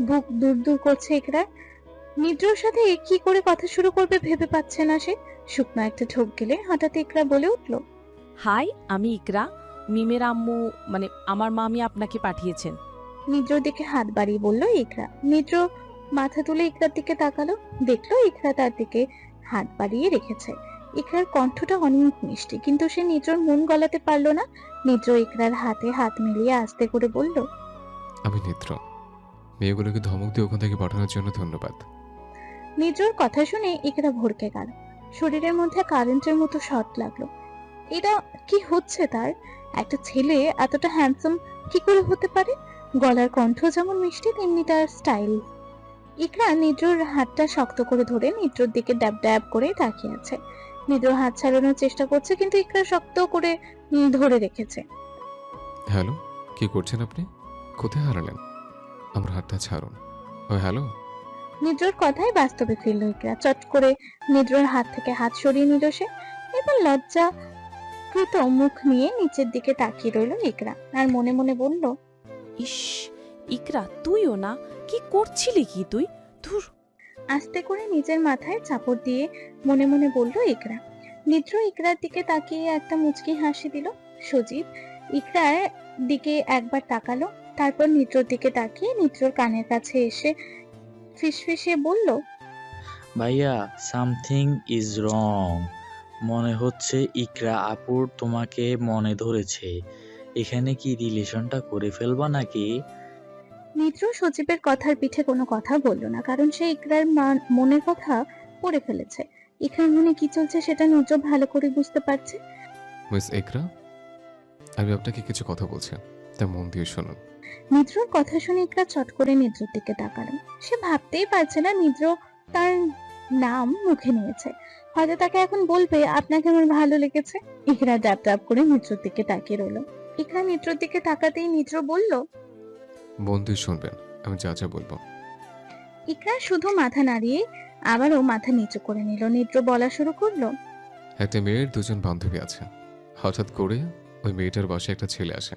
বুক দূর দূর করছে ইকরার। নিদ্রর সাথে কি করে কথা শুরু করবে ভেবে পাচ্ছে না সে। শুকনো একটা ঢোক গেলে হঠাৎ ইকরা বলে উঠল, হাই, আমি ইকরা। মিমের আম্মু, মানে আমার মামি আপনাকে পাঠিয়েছেন। নিদ্রর দিকে হাত বাড়িয়ে বলল ইকরা। নিদ্র মাথা তুলে ইকরার দিকে তাকালো, দেখলো ইকরা তার দিকে হাত বাড়িয়ে রেখেছে। ইকরার কণ্ঠটা অনেক মিষ্টি, কিন্তু সে নিদ্রর মন গলাতে পারলো না। নিদ্র ইকরার হাতে হাত মিলিয়ে আস্তে করে বলল, আমি নিদ্র। মেয়েগুলোকে ধমক দিয়ে ওখান থেকে পাঠানোর জন্য ধন্যবাদ। নিদ্রর কথা শুনে ইকরা ভড়কে গেল। শরীরের মধ্যে কারেন্টের মতো শর্ট লাগলো। এটা কি হচ্ছে তার? একটা ছেলে এতটা হ্যান্ডসাম কি করে হতে পারে? গলার কণ্ঠ যেমন মিষ্টি, তেমনি তার স্টাইল। ইকরা নিদ্রর হাতটা শক্ত করে ধরে নিদ্রর দিকে ড্যাব ড্যাব করে তাকিয়ে আছে। নিদ্র হাত ছাড়ানোর চেষ্টা করছে, কিন্তু ইকরা শক্ত করে ধরে রেখেছে। হ্যালো, কি করছেন আপনি? কোথায় হারালেন? আমার হাতটা ছাড়ুন। ও হ্যালো। নিদ্রর কথায় বাস্তবে ফিরল ইকরা। চট করে নিদ্রর হাত থেকে হাত সরিয়ে নিল সে। এবার লজ্জা কৃত মুখ নিয়ে নিচের দিকে তাকিয়ে রইল ইকরা, আর মনে মনে বলল, ইস, ইকরা তুইও না, কি করছিলি কি তুই? ধুর। আস্তে করে নিজের মাথায় চাপড় দিয়ে মনে মনে বলল ইকরা। নিদ্র ইকরার দিকে তাকিয়ে একটা মুচকি হাসি দিল। সজীব ইকরার দিকে একবার তাকালো, তারপর নিদ্রর দিকে তাকিয়ে নিদ্রর কানের কাছে এসে ফিসফিসিয়ে বলল, ভাইয়া, সামথিং ইজ রং। মনে হচ্ছে ইকরা আপুর তোমাকে মনে ধরেছে। এখানে কি রিলেশনটা করে ফেলবা নাকি? নিদ্র সজীবের কথার পিঠে কোনো কথা বলল না, কারণ সে ইকরার মনের কথা পড়ে ফেলেছে। ইকরার মনে কি চলছে সেটা নিদ্র ভালো করে বুঝতে পারছে। মিস একরা, আমি আপনাকে কিছু কথা বলছি, তা মন দিয়ে শুনুন। নিদ্রর কথা শুনে ইকরা চট করে নিদ্রর দিকে তাকালো। সে ভাবতেই পারছে না নিদ্র তার নাম মুখে নিয়েছে। হয়তো তাকে এখন বলবে, আপনাকে আমার ভালো লেগেছে। ইকরা ডাব ডাব করে নিদ্রর দিকে তাকিয়ে রইল। ইকরা নিদ্রর দিকে তাকাতেই নিদ্র বলল, মন দিয়ে শুনবেন, আমি যা যা বলবো। ইকরা শুধু মাথা নাড়িয়ে আবারও মাথা নিচু করে নিল। নিদ্র বলা শুরু করলো, একটা মেয়ের দুজন বান্ধবী আছে। হঠাৎ করে ওই মেয়েটার বাসায় একটা ছেলে আসে।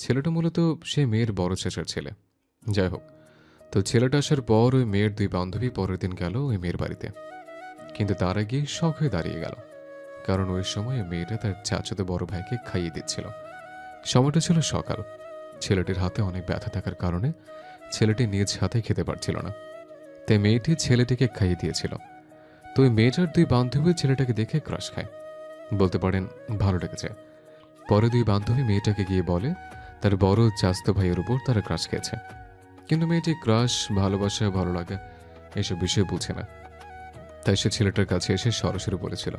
ছেলেটা মূলত সে মেয়ের বড় চাচার ছেলে। যাই হোক, তো ছেলেটা আসার পর ওই মেয়ের দুই বান্ধবী পরের দিন গেল ওই মেয়ের বাড়িতে। কিন্তু তার আগে শখ হয়ে দাঁড়িয়ে গেল, কারণ ওই সময় ওই মেয়েটা তার চাচাতো বড় ভাইকে খাইয়ে দিচ্ছিল। সময়টা ছিল সকাল। ছেলেটির হাতে অনেক ব্যথা থাকার কারণে ছেলেটি নিজ হাতে খেতে পারছিল না, তাই মেয়েটি ছেলেটিকে খাইয়ে দিয়েছিল। তো ওই মেয়েটার দুই বান্ধবী ছেলেটাকে দেখে ক্রাশ খায়, বলতে পারেন ভালো লেগেছে। পরে দুই বান্ধবী মেয়েটাকে গিয়ে বলে তার বড় চাস্তো ভাইয়ের উপর তারা ক্রাশ খেয়েছে। কিন্তু মেয়েটি ক্রাশ, ভালোবাসা, ভালো লাগা এসব বিষয় বুঝে না। তাই সে ছেলেটার কাছে এসে সরাসরি বলেছিল,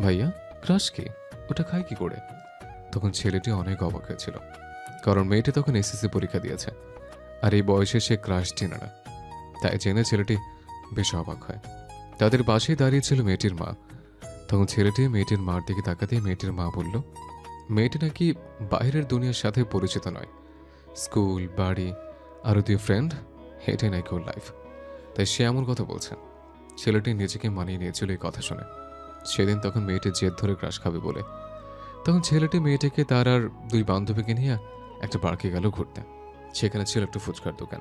ভাইয়া, ক্রাশ কি? ওটা খায় কি করে? তখন ছেলেটি অনেক অবাক হয়েছিল, কারণ মেয়েটি তখন এসএসসি পরীক্ষা দিয়েছে, আর এই বয়সে সে ক্রাশ চেনে না। তাই জেনে ছেলেটি বেশ অবাক হয়। তাদের পাশেই দাঁড়িয়েছিল মেয়েটির মা। তখন ছেলেটি মেয়েটির মার দিকে তাকাতে মেয়েটির মা বলল, মেয়েটি নাকি বাইরের দুনিয়ার সাথে পরিচিত নয়। স্কুল, বাড়ি, আরও দুই ফ্রেন্ড, এটাই নাকি ওর লাইফ। তাই সে এমন কথা বলছে। ছেলেটি নিজেকে মানিয়ে নিয়েছিল এই কথা শুনে। সেদিন তখন মেয়েটির জেদ ধরে ক্রাশ খাবে বলে তখন ছেলেটি মেয়েটিকে তার আর দুই বান্ধবীকে নিয়ে একটা পার্কে গেল ঘুরতে। সেখানে ছিল একটা ফুচকার দোকান।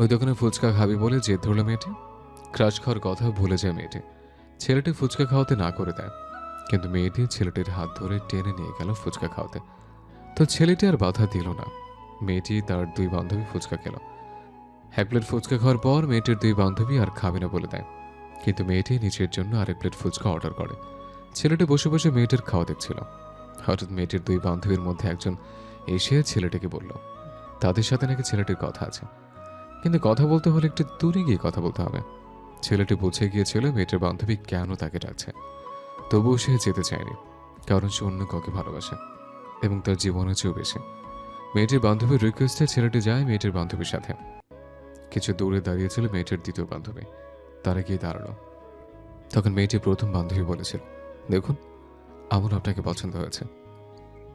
ওই দোকানে ফুচকা খাবি বলে জেদ ধরল মেয়েটি। ক্রাশ খাওয়ার কথা ভুলে যায় মেয়েটি। ছেলেটি ফুচকা খাওয়াতে না করে দেয়, কিন্তু মেয়েটি ছেলেটির হাত ধরে টেনে নিয়ে গেল ফুচকা খাওয়াতে। তো ছেলেটি আর বাধা দিল না। মেয়েটি তার দুই বান্ধবী ফুচকা খেল। এক প্লেট ফুচকা খাওয়ার পর মেয়েটির দুই বান্ধবী আর খাবে না বলে দেয়, কিন্তু মেয়েটি নিজের জন্য আরেক প্লেট ফুচকা অর্ডার করে। ছেলেটি বসে বসে মেয়েটির খাওয়া দেখছিল। হঠাৎ মেয়েটির দুই বান্ধবীর মধ্যে একজন এসে ছেলেটিকে বলল তাদের সাথে নাকি ছেলেটির কথা আছে, কিন্তু কথা বলতে হলে একটু দূরে গিয়ে কথা বলতে হবে। ছেলেটি বুঝে গিয়েছিল মেয়েটির বান্ধবী কেন তাকে ডাকছে, তবুও সে যেতে চায়নি, কারণ সে অন্য কাউকে ভালোবাসে এবং তার জীবনের চেয়েও বেশি। মেয়েটির বান্ধবীর রিকোয়েস্টে ছেলেটি যায় মেয়েটির বান্ধবীর সাথে। কিছু দূরে দাঁড়িয়েছিল মেয়েটির দ্বিতীয় বান্ধবী। তারা গিয়ে দাঁড়ালো। তখন মেয়েটির প্রথম বান্ধবী বলেছিল, দেখুন, আমার আপনাকে পছন্দ হয়েছে।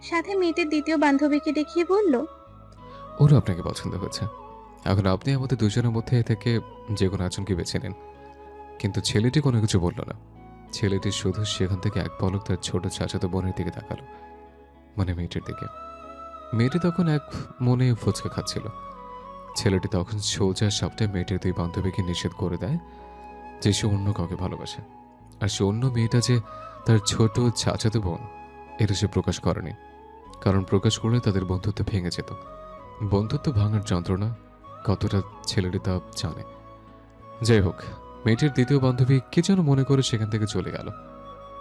সাথে মেয়েটির দ্বিতীয় বান্ধবীকে দেখিয়ে বলল, ওরও আপনাকে পছন্দ হয়েছে। এখন আপনি আমাদের দুজনের মধ্যে থেকে যে কোনো একজনকে বেছে নিন। কিন্তু ছেলেটি কোনো কিছু বলল না। ছেলেটি শুধু সেখান থেকে এক পলক তার ছোট চাচাতো বোনের দিকে তাকালো, মানে মেয়েটির দিকে। মেয়েটি তখন এক মনে ফুচকা খাচ্ছিল। ছেলেটি তখন সোজা সাপটায় মেয়েটির দুই বান্ধবীকে নিষেধ করে দেয় যে সে অন্য কাউকে ভালোবাসে, আর সে অন্য মেয়েটা যে তার ছোট চাচাতো বোন এটা সে প্রকাশ করেনি, কারণ প্রকাশ করলে তাদের বন্ধুত্ব ভেঙে যেত। বন্ধুত্ব ভাঙার যন্ত্রণা কতটা ছেলেটি তা জানে। যাই হোক, মেয়েটির দ্বিতীয় বান্ধবী কে যেন মনে করে সেখান থেকে চলে গেল,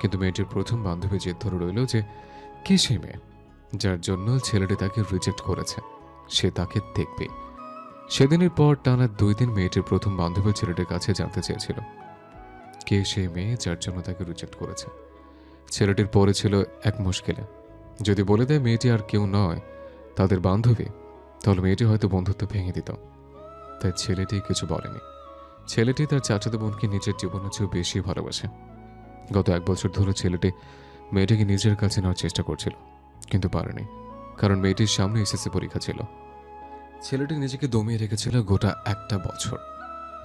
কিন্তু মেয়েটির প্রথম বান্ধবী জেদ ধরে রইল যে কে সেই মেয়ে যার জন্য ছেলেটি তাকে রিজেক্ট করেছে, সে তাকে দেখবে। সেদিনের পর টানা 2 দিন মেয়েটির প্রথম বান্ধবী ছেলেটির কাছে জানতে চেয়েছিল কে সেই মেয়ে যার জন্য তাকে রিজেক্ট করেছে। ছেলেটির পরে ছিল এক মুশকিলে, যদি বলে দেয় মেয়েটি আর কেউ নয় তাদের বান্ধবী, তাহলে মেয়েটি হয়তো বন্ধুত্ব ভেঙে দিত। তাই ছেলেটি কিছু বলেনি। ছেলেটি তার চাচাতো বোনকে নিজের জীবনের চেয়েও বেশি ভালোবাসে। গত 1 বছর ধরে ছেলেটি মেয়েটিকে নিজের কাছে নেওয়ার চেষ্টা করছিল, কিন্তু পারেনি, কারণ মেয়েটির সামনে এসএসসি পরীক্ষা ছিল। ছেলেটি নিজেকে দমিয়ে রেখেছিল গোটা 1টা বছর।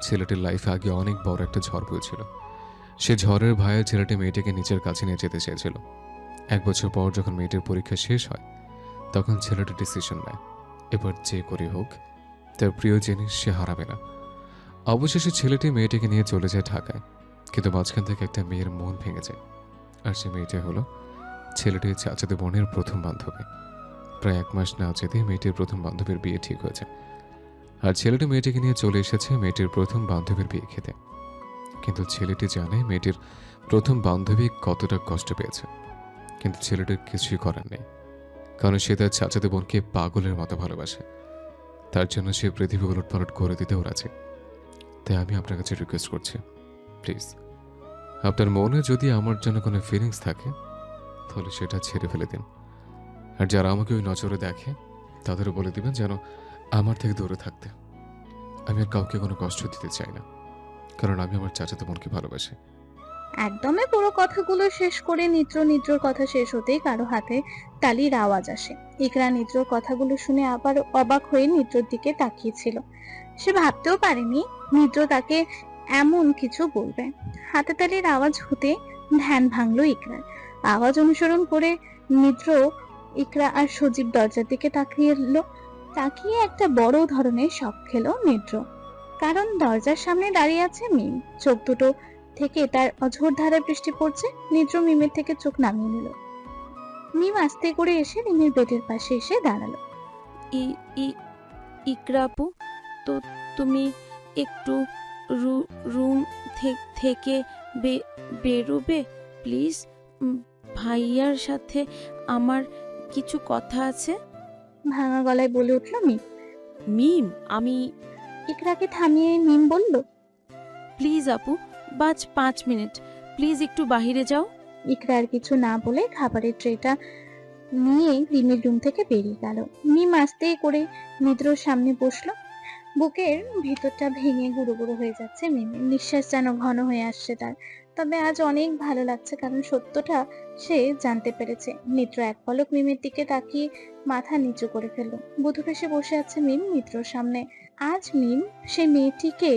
ছেলেটির লাইফে আগে অনেক বড় একটা ঝড় বইছিল। সে ঝড়ের ভয়ে ছেলেটি মেয়েটিকে নিজের কাছে নিয়ে যেতে চেয়েছিল। 1 বছর পর যখন মেয়েটির পরীক্ষা শেষ হয়, তখন ছেলেটি ডিসিশন নেয় এবার যে করে হোক তার প্রিয় জিনিস সে হারাবে না। অবশেষে ছেলেটি মেয়েটিকে নিয়ে চলে যায় ঢাকায়, কিন্তু মাঝখান থেকে একটা মেয়ের মন ভেঙে যায়, আর সে মেয়েটি হলো ছেলেটির চাচাতো বোনের প্রথম বান্ধবী। প্রায় 1 মাস না যেতেই মেয়েটির প্রথম বান্ধবীর বিয়ে ঠিক হয়েছে, আর ছেলেটি মেয়েটিকে নিয়ে চলে এসেছে মেয়েটির প্রথম বান্ধবীর বিয়ে খেতে। কিন্তু ছেলেটি জানে মেয়েটির প্রথম বান্ধবী কতটা কষ্ট পেয়েছে, কিন্তু ছেলেটির কিছুই করার নেই, কারণ সে তার চাচাতো বোনকে পাগলের মতো ভালোবাসে। তার জন্য সে পৃথিবী উলটপালট করে দিতেও রাজি। তাই আমি আপনার কাছে রিকোয়েস্ট করছি, প্লিজ আপনার মনে যদি আমার জন্য কোনো ফিলিংস থাকে তাহলে সেটা ছেড়ে ফেলে দিন। আর যারা আমাকে ওই নজরে দেখে তাদেরও বলে দিবেন যেন আমার থেকে দূরে থাকতে। আমি আর কাউকে কোনো কষ্ট দিতে চাই না, কারণ আমি আমার চাচাতো বোনকে ভালোবাসি। একদমই পুরো কথাগুলো শেষ করে নিদ্রর কথা শেষ হতেই কারো হাতে তালির আওয়াজ আসে। ইকরা নিদ্রর কথাগুলো শুনে আবার অবাক হয়ে নিদ্রর দিকে তাকিয়েছিল। সে ভাবতেও পারেনি নিদ্র তাকে এমন কিছু বলবে। হাতে তালির আওয়াজ হতে ধ্যান ভাঙলো ইকরার। আওয়াজ অনুসরণ করে নিদ্র, ইকরা আর সজীব দরজার দিকে তাকিয়ে একটা বড় ধরনের শক খেলো নিদ্র, কারণ দরজার সামনে দাঁড়িয়ে আছে মিম। চোখ দুটো থেকে তার অঝোর ধারায় বৃষ্টি পড়ছে। নিদ্র মিমের থেকে চোখ নামিয়ে নিল। মিম আস্তে করে এসে মিমের বেডের পাশে এসে দাঁড়ালো। ইকরা আপু, তো তুমি একটু রুম থেকে বেরোবে প্লিজ? ভাইয়ার সাথে আমার কিছু কথা আছে। ভাঙা গলায় বলে উঠল মিম। মিম, আমি ইকরাকে থামিয়ে মিম বলল, প্লিজ আপু, 5 মিনিট প্লিজ, একটু বাহিরে যাও। ইকরা আর কিছু না বলে খাবারের ট্রেটা নিয়ে মিমের রুম থেকে বেরিয়ে গেল। মিম আস্তে করে নিদ্রর সামনে বসলো। বুকের ভিতরটা ভেঙে গুঁড়ো গুঁড়ো হয়ে যাচ্ছে মিমের। নিঃশ্বাস যেন ঘন হয়ে আসছে তার। তবে আজ অনেক ভালো লাগছে, কারণ সত্যটা সে জানতে পেরেছে। নিদ্র এক পলক মিমের দিকে তাকিয়ে মাথা নিচু করে ফেলল। বধূবেশে বসে আছে মিম নিদ্রর সামনে। আজ মিম সেই মেয়েটিকে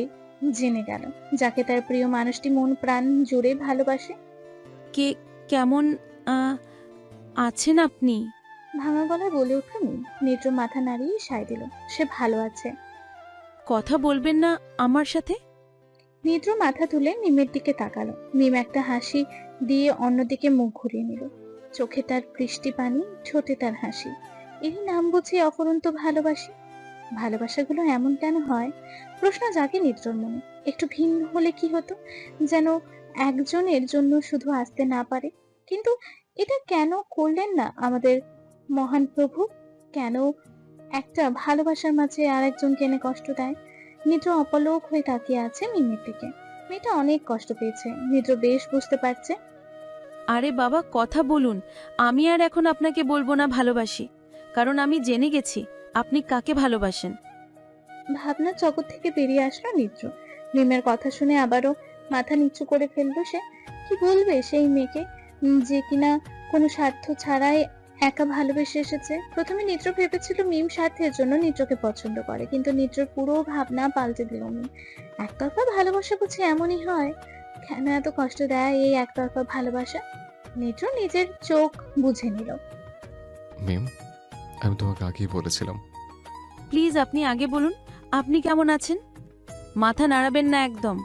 জেনে গেল, যাকে তার প্রিয় মানুষটি মন প্রাণ জুড়ে ভালোবাসে। কেমন আছেন আপনি? ভাঙা গলায় বলে উঠল মিম। নিদ্র মাথা নাড়িয়ে সায় দিল, সে ভালো আছে। কথা বলবেন না আমার সাথে? নিদ্র মাথা তুলে মিমের দিকে তাকালো। মিম একটা হাসি দিয়ে অন্যদিকে মুখ ঘুরিয়ে নিল। চোখে তার বৃষ্টি পানি, ঠোঁটে তার হাসি। এই নাম বুঝে অফুরন্ত ভালোবাসি। ভালোবাসাগুলো এমন কেন হয়? প্রশ্ন জাগে নিদ্রর মনে। একটু ভিন্ন হলে কি হতো? যেন একজনের জন্য শুধু আসতে না পারে। কিন্তু এটা কেন করলেন না আমাদের মহান প্রভু? কেন একটা ভালোবাসার মাঝে আরেকজনকে এনে কষ্ট দেয়? নিদ্র অপলক হয়ে তাকিয়ে আছে মিমের দিকে। মেয়েটা অনেক কষ্ট পেয়েছে, নিদ্র বেশ বুঝতে পারছে। আরে বাবা, কথা বলুন। আমি আর এখন আপনাকে বলবো না ভালোবাসি, কারণ আমি জেনে গেছি আপনি কাকে ভালোবাসেন। ভাবনার জগৎ থেকে বেরিয়ে আসলো নিদ্র। মিমের কথা শুনে আবারও মাথা নিচু করে ফেললো সে। কি বলবে সেই মেয়েকে, যে কিনা কোনো স্বার্থ ছাড়াই একা ভালোবেসে এসেছে? প্রথমে নিদ্র ভেবেছিল মিম স্বার্থের জন্য নিদ্রকে পছন্দ করে, কিন্তু নিদ্রর পুরো ভাবনা পাল্টে দিল মিম। একতরফা ভালোবাসা বুঝি এমনই হয়? কেন এত কষ্ট দেয় এই একতরফা ভালোবাসা? নিদ্র নিজের চোখ বুঝে নিল। মিম, আমি তোমাকে আগেই বলেছিলাম। প্লিজ আপনি আগে বলুন, আপনি কেমন আছেন? মাথা নাড়াবেন না একদম।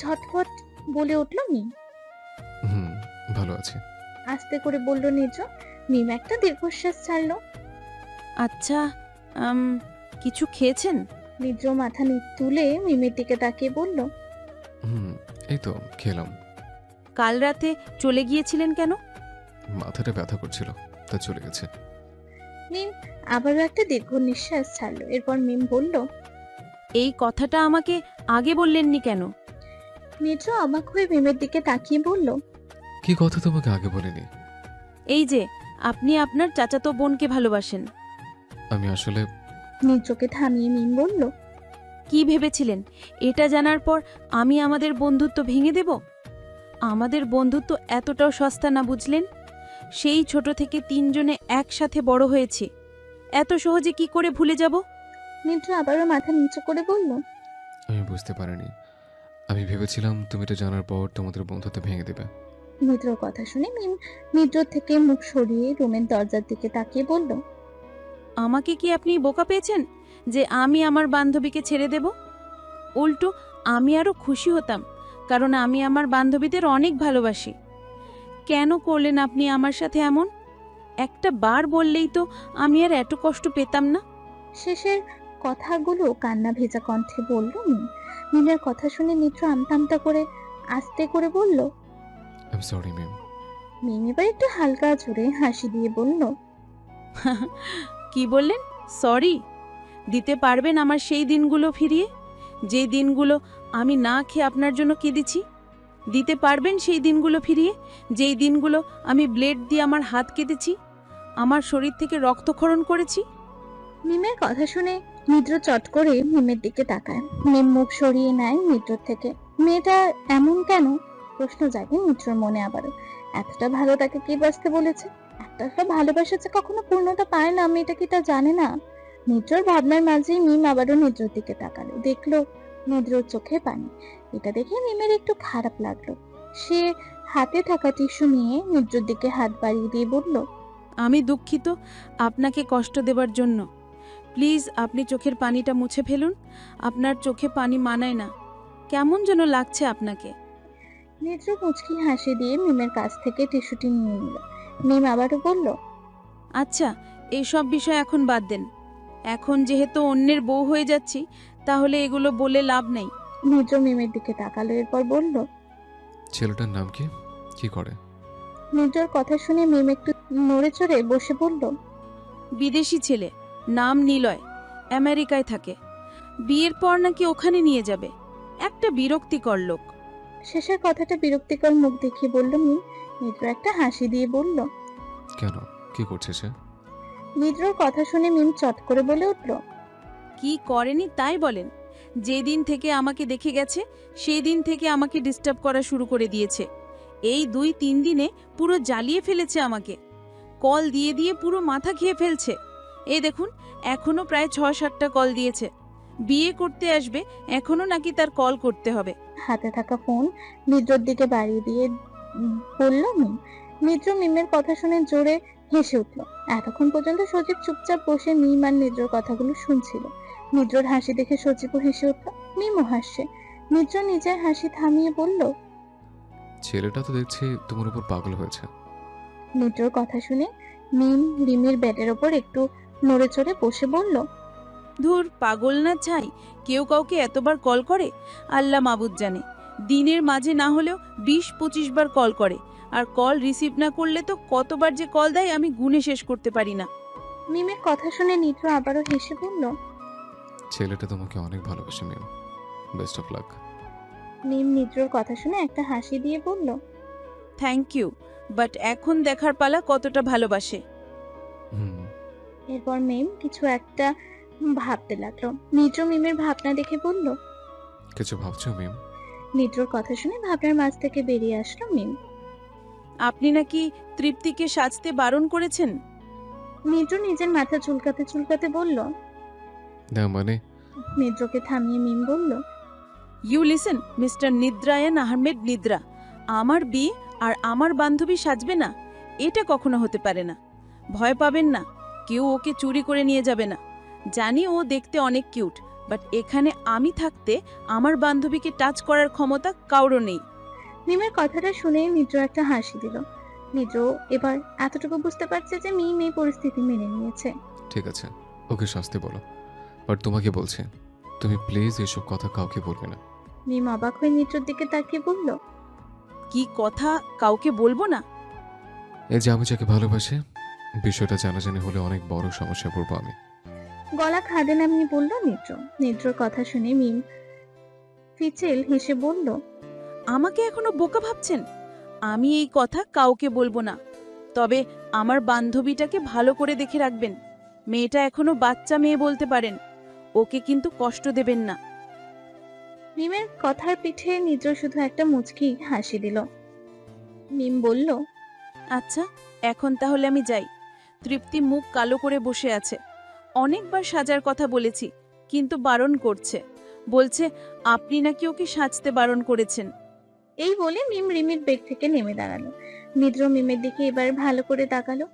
ঝটপট বলে উঠল মিম। হুম, ভালো আছি। আস্তে করে বলল নিজ। মিম একটা দীর্ঘশ্বাস ছাড়লো। আচ্ছা, কিছু খেয়েছেন? নিজ মাথা তুলে মিমের দিকে তাকিয়ে বলল, হুম, এই তো খেলাম। কাল রাতে চলে গিয়েছিলেন কেন? মাথাটা ব্যথা করছিল, তা চলে গেছে। মিম আবারও একটা দীর্ঘ নিঃশ্বাস ছাড়লো। এরপর মিম বলল, এই কথাটা আমাকে আগে বললেননি কেন? নিজ অবাক হয়ে মিমের দিকে তাকিয়ে বলল, কি কথা তোমাকে আগে বলিনি? এই যে আপনি আপনার চাচাতো বোনকে ভালোবাসেন। আমি আসলে নিজকে থামিয়ে মিম বলল, কি ভেবেছিলেন এটা জানার পর আমি আমাদের বন্ধুত্ব ভেঙে দেব? আমাদের বন্ধুত্ব এতটাও সস্তা না, বুঝলেন? সেই ছোট থেকে তিনজনে একসাথে বড় হয়েছি, এত সহজে কি করে ভুলে যাব? নিজ আবারও মাথা নিচু করে বলল, আমি বুঝতে পারিনি। আমি ভেবেছিলাম তুমি এটা জানার পর তোমাদের বন্ধুত্ব ভেঙে দেবে। মিত্রর কথা শুনে মিম নিজ থেকে মুখ সরিয়ে রুমের দরজার দিকে তাকিয়ে বলল, আমাকে কি আপনি বোকা পেয়েছেন যে আমি আমার বান্ধবীকে ছেড়ে দেব? উল্টো আমি আরো খুশি হতাম, কারণ আমি আমার বান্ধবীদের অনেক ভালোবাসি। কেন করলেন আপনি আমার সাথে এমন? একটা বার বললেই তো আমি আর এত কষ্ট পেতাম না। শেষের কথাগুলো কান্না ভেজা কণ্ঠে বলল মিম। মিমের কথা শুনে নিত্র আমতা আমতা করে আস্তে করে বলল। I am sorry ma'am. Mim এবার একটু হালকা জোরে হাসি দিয়ে বলল, কি বললেন? সরি? দিতে পারবেন আমার সেই দিনগুলো ফিরিয়ে, যে দিনগুলো আমি না খেয়ে আপনার জন্য কেঁদেছি? দিতে পারবেন সেই দিনগুলো ফিরিয়ে, যেই দিনগুলো আমি ব্লেড দিয়ে আমার হাত কেটেছি, আমার শরীর থেকে রক্তক্ষরণ করেছি? মিমের কথা শুনে নিদ্র চট করে মিমের দিকে তাকায়। মিম মুখ সরিয়ে নেয় নিদ্রর থেকে। মেয়েটা এমন কেন? প্রশ্ন জাগে নিদ্রর মনে আবারও। এতটা ভালো তাকে কে বাঁচতে বলেছে? একটা ভালোবাসা যে কখনো পূর্ণতা পায় না, মেয়েটা কি তা জানে না? নিদ্রর ভাবনার মাঝেই মিম আবারও নিদ্রর দিকে তাকালো। দেখলো নিদ্রর চোখে পানি। এটা দেখে মিমের একটু খারাপ লাগলো। সে হাতে থাকা টিস্যু নিয়ে নিদ্রর দিকে হাত বাড়িয়ে দিয়ে বলল, আমি দুঃখিত আপনাকে কষ্ট দেবার জন্য। প্লিজ আপনি চোখের পানিটা মুছে ফেলুন। আপনার চোখে পানি মানায় না, কেমন যেন লাগছে আপনাকে। নিদ্র মুচকি হাসি দিয়ে মিমের কাছ থেকে টিস্যুটি নিয়ে নিল। মিম আবারও বলল, আচ্ছা, এইসব বিষয় এখন বাদ দেন। এখন যেহেতু অন্যের বউ হয়ে যাচ্ছি, তাহলে এগুলো বলে লাভ নেই। নিদ্র মিমের দিকে তাকালো। এরপর বলল, ছেলেটার নাম কি? কি করে? নিদ্রর কথা শুনে মিম একটু নড়ে চড়ে বসে বলল, বিদেশি ছেলে, নাম নিলয়, আমেরিকায় থাকে। বিয়ের পর নাকি ওখানে নিয়ে যাবে। একটা বিরক্তিকর লোক। শেষের কথাটা বিরক্তিকর মুখ দেখিয়ে বলল মিম। নিদ্র একটা হাসি দিয়ে বলল, কেন? কি করছে সে? নিদ্রর কথা শুনে মিম চট করে বলে উঠল, কি করেনি তাই বলেন? যেদিন থেকে আমাকে দেখে গেছে, সেই দিন থেকে আমাকে ডিস্টার্ব করা শুরু করে দিয়েছে। এই 2-3 দিনে পুরো জ্বালিয়ে ফেলেছে আমাকে। কল দিয়ে দিয়ে পুরো মাথা খেয়ে ফেলছে। এই দেখুন, এখনো প্রায় 6-7টা কল দিয়েছে। বিয়ে করতে আসবে, এখনো নাকি তার কল করতে হবে। হাতে থাকা ফোন নিদ্রর দিকে বাড়িয়ে দিয়ে বলল মিম। নিদ্র মিমের কথা শুনে জোরে হেসে উঠল। এতক্ষণ পর্যন্ত সজীব চুপচাপ বসে মিম আর নিদ্রর কথাগুলো শুনছিল। নিদ্রর হাসি দেখে সজীবও হেসে উঠল, মিমও হাসছে। নিদ্র নিজের হাসি থামিয়ে বলল, ছেলেটা তো দেখছি তোমার উপর পাগল হয়েছে। নিদ্রর কথা শুনে মিম রিমির বেডের ওপর একটু নড়ে চড়ে বসে বলল, ধুর, পাগল না ছাই, কেউ কাউকে এতবার কল করে? আল্লাহ মাবুদ জানে। দিনের মাঝে না হলেও 20-25 বার কল করে, আর কল রিসিভ না করলে তো কতবার যে কল দেয় আমি গুণে শেষ করতে পারি না। মিমের কথা শুনে নিদ্র আবারও হেসে বলল, ছেলেটা তোমাকে অনেক ভালোবাসে ma'am. Best of luck. Mim নিদ্রর কথা শুনে একটা হাসি দিয়ে বলল, থ্যাংক ইউ, বাট এখন দেখার পালা কতটা ভালোবাসে। হুম। এরপর মিম কিছু একটা ভাবতে লাগলো। নিদ্র মিমের ভাবনা দেখে বলল, কিছু ভাবছো ম্যাম? নিদ্রর কথা শুনে ভাবনার মাঝ থেকে বেরিয়ে আসলো মিম। আপনি নাকি তৃপ্তিকে সাজতে বারণ করেছেন? নিদ্র নিজের মাথা চুলকাতে চুলকাতে বলল। না মানে? নিদ্রকে থামিয়ে মিম বলল, ইউ লিসেন মিস্টার নিদ্রায়ন আহমেদ নিদ্রা, আমার বিয়ে আর আমার বান্ধবী সাজবে না, এটা কখনো হতে পারে না। ভয় পাবেন না, কেউ ওকে চুরি করে নিয়ে যাবে না। জানি ও দেখতে অনেক কিউট, বাট এখানে আমি থাকতে আমার বান্ধবীকে টাচ করার ক্ষমতা কারো নেই। মিমের কথাটা শুনে নিদ্র একটা হাসি দিল। নিদ্র এবার এতটুকু বুঝতে পারছে যে মিম এই পরিস্থিতি মেনে নিয়েছে। ঠিক আছে, ওকে শাস্তি বলো, বাট তোমাকে বলছি তুমি প্লিজ এসব কথা কাউকে বলবে না। মিম অবাক হয়ে নিদ্রর দিকে তাকিয়ে বলল, কি কথা কাউকে বলবো না? এই যে আমি যাকে ভালোবাসি, বিষয়টা জানাজানি হলে অনেক বড় সমস্যা পড়বো আমি। গলা খাদে নামিয়ে বলল নিদ্র। নিদ্রর কথা শুনে মিম ফিচেল হেসে বলল, আমাকে এখনো বোকা ভাবছেন? আমি এই কথা কাউকে বলবো না। তবে আমার বান্ধবীটাকে ভালো করে দেখে রাখবেন। মেয়েটা এখনো বাচ্চা মেয়ে বলতে পারেন। ওকে কিন্তু কষ্ট দেবেন না। মিমের কথার পিঠে নিদ্র শুধু একটা মুচকি হাসি দিল। মিম বলল, আচ্ছা, এখন তাহলে আমি যাই। তৃপ্তি মুখ কালো করে বসে আছে। অনেকবার সাজার কথা বলেছি, কিন্তু বারণ করছে। বলছে আপনি নাকি ওকে সাজতে বারণ করেছেন। এই বলে মিম রিমির বেড থেকে নেমে দাঁড়ালো। নিদ্র মিমের দিকে এবার ভালো করে তাকালো।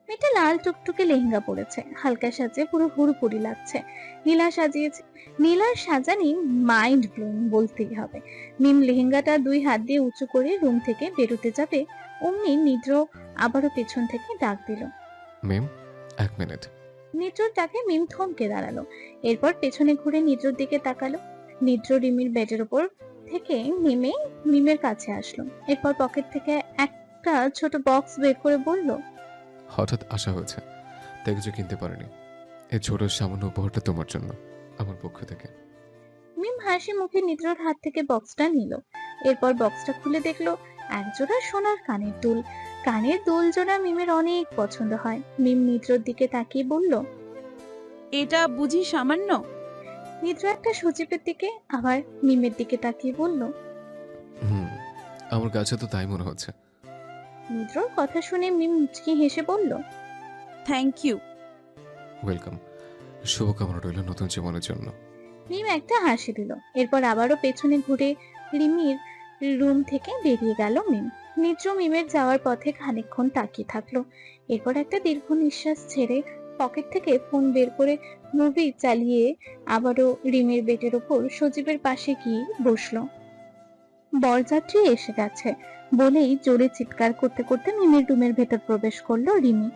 মেয়েটা লাল টুকটুকে লেহেঙ্গা পরেছে, হালকা সাজে পুরো হুড়ুপুরি লাগছে। নীলা সাজিয়েছে, নীলার সাজানি মাইন্ড ব্লোয়িং বলতেই হবে। মিম লেহেঙ্গাটা 2 হাত দিয়ে উঁচু করে রুম থেকে বেরোতে যাবে, অমনি নিদ্র আবারও পেছন থেকে ডাক দিল। মেম, 1 মিনিট। নিদ্রর ডাকে মিম থমকে দাঁড়ালো। এরপর পেছনে ঘুরে নিদ্রর দিকে তাকালো। নিদ্র রিমির বেডের উপর থেকে নেমে মিমের কাছে আসলো। এরপর পকেট থেকে একটা ছোট বক্স বের করে বলল, হঠাৎ আসা হয়েছে, তাই কিছু কিনতে পারিনি। এই ছোট সামান্য উপহারটা তোমার জন্য আমার পক্ষ থেকে। মিম হাসি মুখে নিদ্রর হাত থেকে বক্সটা নিল। এরপর বক্সটা খুলে দেখলো একজোড়া সোনার কানের দুল। কানের দুল জোড়া মিমের অনেক পছন্দ হয়। মিম নিদ্রর দিকে তাকিয়ে বলল, এটা বুঝি সামান্য? নিদ্র একটা সজীবের দিকে আবার মিমের দিকে তাকিয়ে বলল। হুম, আমার কাছে তো তাই মনে হচ্ছে। নিদ্রর কথা শুনে মিম মুচকি হেসে বলল, থ্যাংক ইউ। ওয়েলকাম। শুভকামনা রইল নতুন জীবনের জন্য। মিম একটা হাসি দিল। এরপর আবারও পেছনে ঘুরে রিমির রুম থেকে বেরিয়ে গেল মিম। নিদ্র মিমের যাওয়ার পথে খানিকক্ষণ তাকিয়ে থাকলো। এরপর একটা দীর্ঘ নিঃশ্বাস ছেড়ে পকেট থেকে ফোন বের করে মুভি চালিয়ে আবারও রিমির বেডের ওপর সজীবের পাশে গিয়ে বসলো। বরযাত্রী এসে গেছে বলেই জোরে চিৎকার করতে করতে মিমের রুমের ভেতর প্রবেশ করলো রিমি।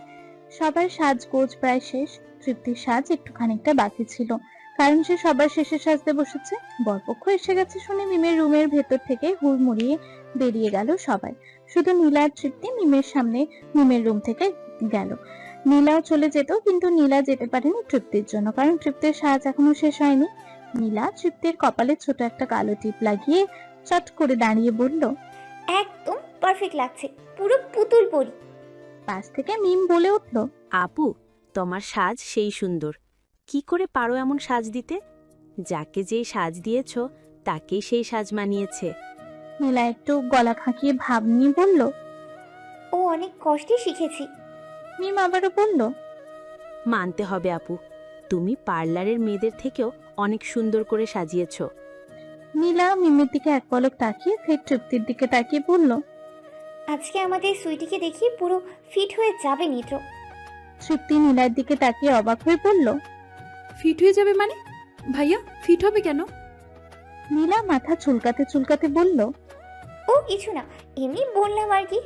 সবার সাজগোজ প্রায় শেষ। তৃপ্তির সাজ একটু খানিকটা বাকি ছিল, কারণ সে সবার শেষে সাজতে বসেছে। বরপক্ষ এসে গেছে শুনে মিমের রুমের ভেতর থেকে হুড়মুড়িয়ে বেরিয়ে গেল সবাই। শুধু নীলা আর তৃপ্তি মিমের সামনে মিমের রুম থেকে গেল। নীলাও চলে যেত, কিন্তু নীলা যেতে পারেনি তৃপ্তির জন্য, কারণ তৃপ্তির সাজ এখনো শেষ হয়নি। নীলা তৃপ্তির কপালে ছোট একটা কালো টিপ লাগিয়ে চট করে দাঁড়িয়ে বলল, একদম পারফেক্ট লাগছে, পুরো পুতুল পরি। পাশ থেকে মিম বলে উঠল, আপু, তোমার সাজ সেই সুন্দর। কি করে পারো এমন সাজ দিতে? যাকে যেই সাজ দিয়েছ তাকেই সেই সাজ মানিয়েছে। নীলা একটু গলা খাঁকিয়ে ভাব নিয়ে বলল। ও অনেক কষ্টে শিখেছি। মিম আবারও বলল, মানতে হবে আপু, তুমি পার্লারের মেয়েদের থেকেও অনেক সুন্দর করে সাজিয়েছ। নীলা মিমের দিকে এক পলক তাকিয়ে ফের তৃপ্তির দিকে তাকিয়ে বলল। আজকে আমাদের সুইটিকে দেখি পুরো ফিট হয়ে যাবে নিদ্র। তৃপ্তি নীলার দিকে তাকিয়ে অবাক হয়ে বলল। ফিট হয়ে যাবে মানে? ভাইয়া ফিট হবে কেন? নীলা মাথা চুলকাতে চুলকাতে বলল। ও কিছু না, এমনি বললাম আর কি।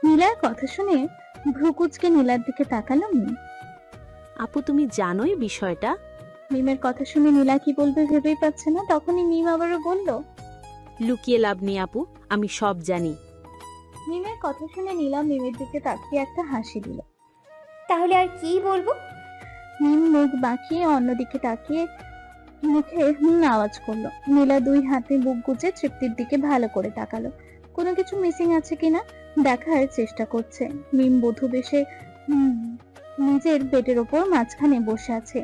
নীলার কথা শুনে ভ্রুকুচকে নীলার দিকে তাকালো মিম। আপু, তুমি জানোই বিষয়টা? মিমের কথা শুনে নীলা কি বলবে ভেবেই পাচ্ছে না। তখনই মিম আবারও বলল। লুকিয়ে লাভ নেই আপু, আমি সব জানি। মিমের কথা শুনে নীলা মিমের দিকে তাকিয়ে একটা হাসি দিল। তাহলে আর কি বলবো? মিম মুখ বাঁকিয়ে অন্যদিকে তাকিয়ে মুখে আওয়াজ করলো। নীলা 2 হাতে বুক গুজে তৃপ্তির দিকে ভালো করে তাকালো। কোনো কিছু মিসিং আছে কিনা দেখার চেষ্টা করছে। মিম বধূ বেশে নিজের বেডের ওপর মাঝখানে বসে আছে।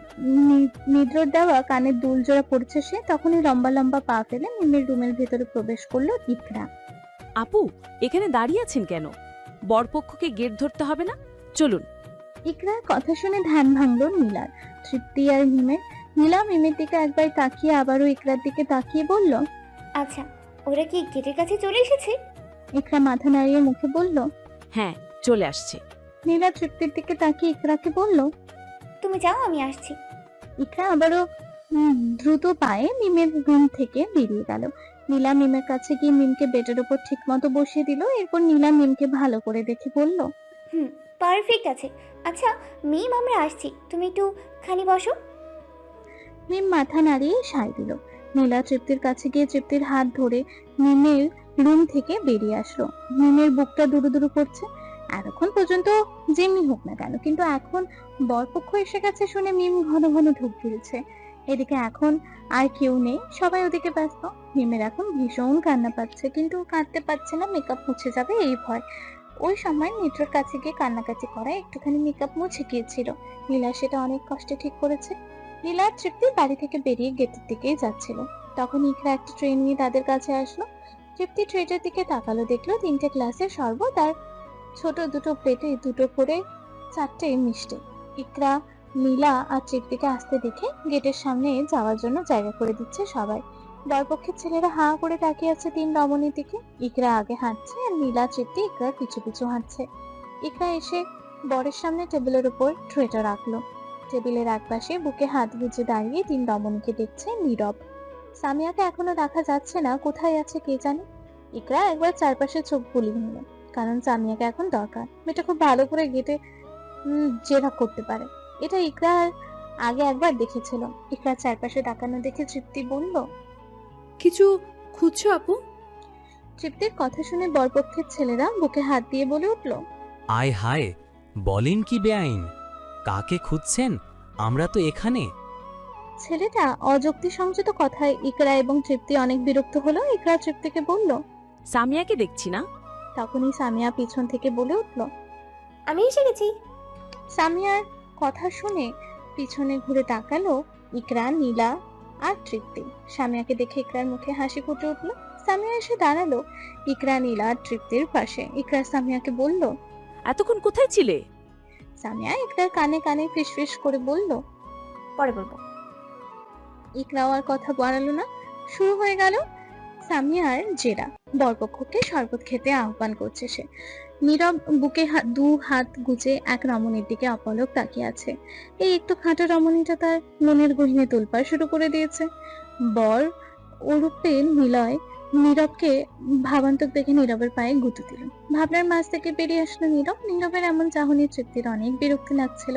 নিদ্রর দেওয়া কানের দুল জোড়া পড়ছে সে। তখনই লম্বা লম্বা পা ফেলে মিমের রুমের ভেতরে প্রবেশ করলো ইকরা। আপু, এখানে দাঁড়িয়ে আছেন কেন? বরপক্ষকে গেট ধরতে হবে না? চলুন। ইকরার কথা শুনে ধ্যান ভাঙলো নীলার। তৃপ্তি আর মিমের। নীলা মিমের দিকে একবার তাকিয়ে আবারও ইকরার দিকে তাকিয়ে বলল। আচ্ছা, ওরা কি গেটের কাছে চলে এসেছে? ইকরা মাথা নাড়িয়ে মুখে বলল। হ্যাঁ, চলে আসছে। নীলা তৃপ্তির দিকে তাকিয়ে ইকরাকে বলল। তুমি যাও, আমি আসছি। ইকরা আবারও দ্রুত পায়ে মিমের রুম থেকে বেরিয়ে গেল। নীলা মিমের কাছে গিয়ে মিমকে বেডের উপর ঠিক মতো বসিয়ে দিল। এরপর নীলা মিমকে ভালো করে দেখে বলল, হুম, পারফেক্ট আছে। আচ্ছা মিম, আমরা আসছি, তুমি একটু খানি বসো। মিম মাথা নাড়িয়ে সায় দিল। নীলা তৃপ্তির কাছে গিয়ে তৃপ্তির হাত ধরে মিমের রুম থেকে বেরিয়ে আসলো। মিমের বুকটা দুরু দুরু করছে। এতক্ষণ পর্যন্ত যেমনি হোক না কেন, কিন্তু এখন বরপক্ষ এসে গেছে শুনে মিম ঘন ঘন ঢুক গিয়েছে। এদিকে এখন আর কেউ নেই, সবাই ওদিকে ব্যস্ত। মিমের এখন ভীষণ কান্না পাচ্ছে, কিন্তু কাঁদতে পারছে না, মেকআপ মুছে যাবে এই ভয়। ওই সময় নিত্রর কাছে গিয়ে কান্নাকাটি করায় একটুখানি মেকআপ মুছে গিয়েছিল। নীলা সেটা অনেক কষ্টে ঠিক করেছে। নীলা আর তৃপ্তি বাড়ি থেকে বেরিয়ে গেটের দিকেই যাচ্ছিল। তখন ইকরা একটা ট্রেন নিয়ে তাদের কাছে আসলো। তৃপ্তি ট্রেনের দিকে তাকালো, দেখলো 3টে গ্লাসের শরবত আর ছোট দুটো প্লেটে দুটো করে 4টে মিষ্টি। ইকরা নীলা আর তৃপ্তিকে আসতে দেখে গেটের সামনে যাওয়ার জন্য জায়গা করে দিচ্ছে সবাই। বরপক্ষের ছেলেরা হাঁ করে তাকিয়ে আছে 3 রমণীর দিকে। ইকরা আগে হাঁটছে আর নীলা তৃপ্তি ইকরার পিছু পিছু হাঁটছে। ইকরা এসে বরের সামনে টেবিলের উপর ট্রেটা রাখলো। টেবিলের একপাশে বুকে হাত গুজে দাঁড়িয়ে 3 রমণীকে দেখছে নীরব। সামিয়াকে এখনো দেখা যাচ্ছে না, কোথায় আছে কে জানে। ইকরা একবার চারপাশে চোখ বুলিয়ে নিল, কারণ সামিয়াকে এখন দরকার। মেয়েটা খুব ভালো করে গেটে জেরা করতে পারে, এটা ইকরা আগে একবার দেখেছিল। ইকরা চারপাশে তাকানো দেখে তৃপ্তি বলল, কিছু খুঁজছো আপু? তৃপ্তির কথা শুনে বরপক্ষের ছেলেরা বুকে হাত দিয়ে বলে উঠল, আয় হায়, বলেন কি বেআইন? কাকে খুঁজছেন? আমরা তো এখানে। ছেলেটা অযুক্তি সংযত কথায় ইকরা এবং তৃপ্তি অনেক বিরক্ত হলো। ইকরা তৃপ্তিকে বলল। সামিয়াকে দেখছি না। তখনই সামিয়া পিছন থেকে বলে উঠল, আমি এসে গেছি। সামিয়ার কথা শুনে পিছনে ঘুরে তাকালো ইকরা, নীলা আর তৃপ্তি। সামিয়াকে দেখে ইকরার মুখে হাসি ফুটে উঠল। সামিয়া এসে দাঁড়ালো ইকরা, নীলা আর তৃপ্তির পাশে। ইকরা সামিয়াকে বলল, এতক্ষণ কোথায় ছিলে? সামিয়া ইকরার কানে কানে ফিসফিস করে বলল। পরে বলবো। ইকরাও আর কথা বাড়ালো না, শুরু হয়ে গেল সামিয়ার জেরা। বরপক্ষকে শরবত খেতে আহ্বান করছে সে। নীরব বুকে দু হাত গুজে এক রমণীর দিকে অপলক তাকিয়ে আছে। এই একটু খাটো রমণীটা তার মনের গহীনে তোলপাড় শুরু করে দিয়েছে। বর ওরূপে নিলয় নীরবকে ভাবান্তক দেখে নীরবের পায়ে গুঁতো দিল। ভাবনার মাঝ থেকে বেরিয়ে আসলো নীরব। নীরবের এমন চাহনি তৃপ্তির অনেক বিরক্তি লাগছিল।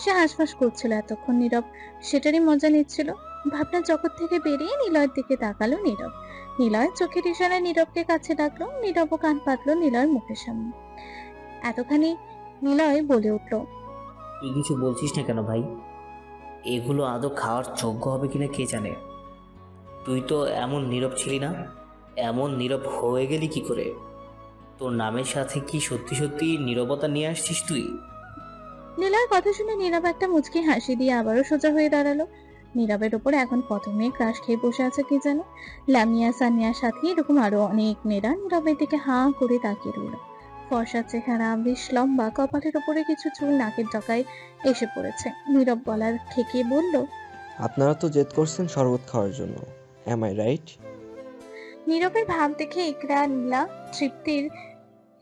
সে হাঁসফাঁস করছিল এতক্ষণ, নীরব সেটারই মজা নিচ্ছিল। ভাবনার জগৎ থেকে বেরিয়ে নিলয়ের দিকে তাকালো নীরব। নিলয় চোখের ইশারায় নীরবকে কাছে ডাকলো। নীরবও কান পাতলো নিলয়ের মুখের সামনে। এতখানি নিলয় বলে উঠল, তুই কিছু বলছিস না কেন ভাই? এগুলো আদৌ খাওয়ার যোগ্য হবে কিনা কে জানে। তুই তো এমন নীরব ছিলি না, এমন নীরব হয়ে গেলি কি করে? তোর নামের সাথে কি সত্যি সত্যি নীরবতা নিয়ে আসছিস তুই? নীলয়ের কথা শুনে নীরব একটা মুচকি হাসি দিয়ে আবারও সোজা হয়ে দাঁড়ালো। নীরবের উপর এখন কত মেয়ে ক্রাশ খেয়ে বসে আছে কি জানে। লামিয়া, সানিয়ার সাথে এরকম আরো অনেক মেয়েরা নীরবের দিকে হাঁ করে তাকিয়ে রইল। ফর্সা চেহারা, বেশ লম্বা, কপালের উপরে কিছু চুল নাকের ডগায় এসে পড়েছে। নীরব গলার ঠেকিয়ে বলল, আপনারা তো জেদ করছেন শরবত খাওয়ার জন্য, এম আই রাইট? নীরবের ভাব দেখে ইকরা, নীলা, তৃপ্তির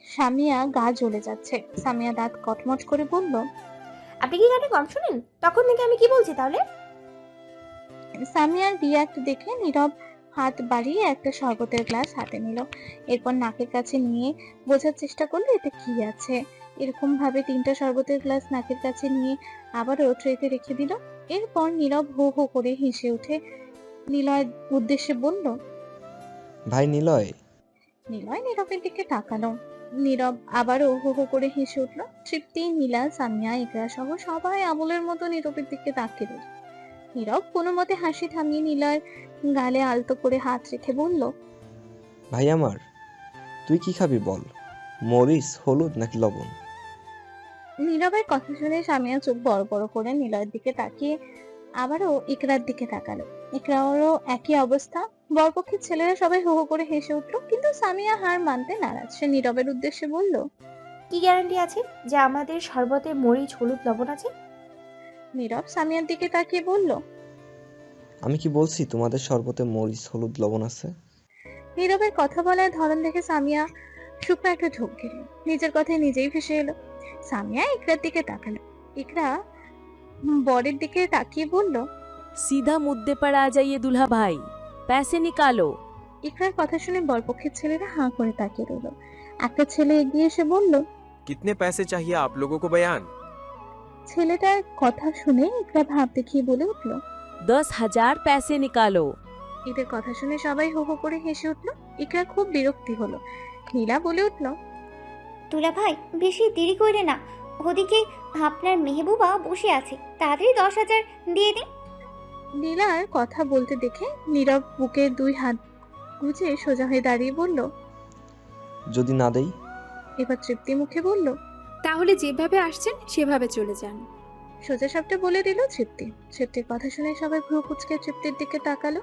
সামিয়া গা জ্বলে যাচ্ছে। সামিয়া দাঁত কটমট করে বলল, আপনি কি গানে কম শুনেন? তখন থেকে আমি কি বলছি তাহলে? সামিয়ার রিয়াক্ট দেখে নীরব হাত বাড়িয়ে একটা শরবতের গ্লাস হাতে নিল। এরপর নাকের কাছে নিয়ে বোঝার চেষ্টা করলো এতে কি আছে। এরকম ভাবে 3টা শরবতের গ্লাস নাকের কাছে নিয়ে আবারও ট্রেতে রেখে দিল। এরপর নীরব হো হো করে হেসে উঠে নিলয়ের উদ্দেশ্যে বলল, ভাই নিলয়। নিলয় নীরবের দিকে তাকালো। নীরব আবারও হো হো করে হেসে উঠল। তৃপ্তি, নীলা, সামিয়া, ইকরা সহ সবাই আবুলের মতো নীরবের দিকে তাকিয়ে রইল। নীরব কোনো মতে হাসি থামিয়ে নিলয়ের গালে আলতো করে হাত রেখে বলল, ভাই আমার, তুই কি খাবি বল, মরিচ, হলুদ নাকি লবণ? নীরবের কথা শুনে সামিয়া চোখ বড় বড় করে নিলয়ের দিকে তাকিয়ে আবারও ইকরার দিকে তাকালো। ইকরারও একই অবস্থা। বরপক্ষের ছেলেরা সবাই হো হো করে হেসে উঠলো, কিন্তু সামিয়া হার মানতে নারাজ। সে নীরবের উদ্দেশ্যে বলল, কি গ্যারান্টি আছে যে আমাদের শরবতে মরিচ, হলুদ, লবণ আছে? নীরব সামিয়ার দিকে তাকিয়ে বলল, আমি কি বলছি তোমাদের শরবতে মরিচ, হলুদ, লবণ আছে? নীরবের কথা বলার ধরন দেখে সামিয়া শুকনো একটা ঢোক গেল। নিজের কথায় নিজেই ভেসে এলো। সামিয়া ইকরার দিকে তাকালো। ইকরা বরের দিকে তাকিয়ে বলল। सीधा मुद्दे पर आ जाइए दूल्हा भाई, पैसे निकालो। ইকরার কথা শুনে বরপক্ষের ছেলেরা হাঁ করে তাকিয়ে রইল। একটা ছেলে এগিয়ে এসে বলল। कितने पैसे चाहिए आप लोगों को बयान? ছেলেটার কথা শুনে ইকরা ভাব দেখিয়ে বলে উঠল। 10,000 पैसे निकालो। এদের কথা শুনে সবাই হো হো করে হেসে উঠল। ইকরা খুব বিরক্তি হলো। নীলা বলে উঠল। দুলা ভাই বেশি দেরি করে না, ওদিকে আপনার মেহবুবা বসে আছে, তাড়াতাড়ি 10,000 দিয়ে দিন। নীলার কথা বলতে দেখে নীরব বুকে 2 হাত গুজে সোজা হয়ে দাঁড়িয়ে বলল। যদি না দেই? এবার তৃপ্তি মুখে বলল। তাহলে যেভাবে আসছেন সেভাবে চলে যান। সোজা সাপটা বলে দিল তৃপ্তি। তৃপ্তির কথা শুনে সবাই ভ্রু কুচকে তৃপ্তির দিকে তাকালো।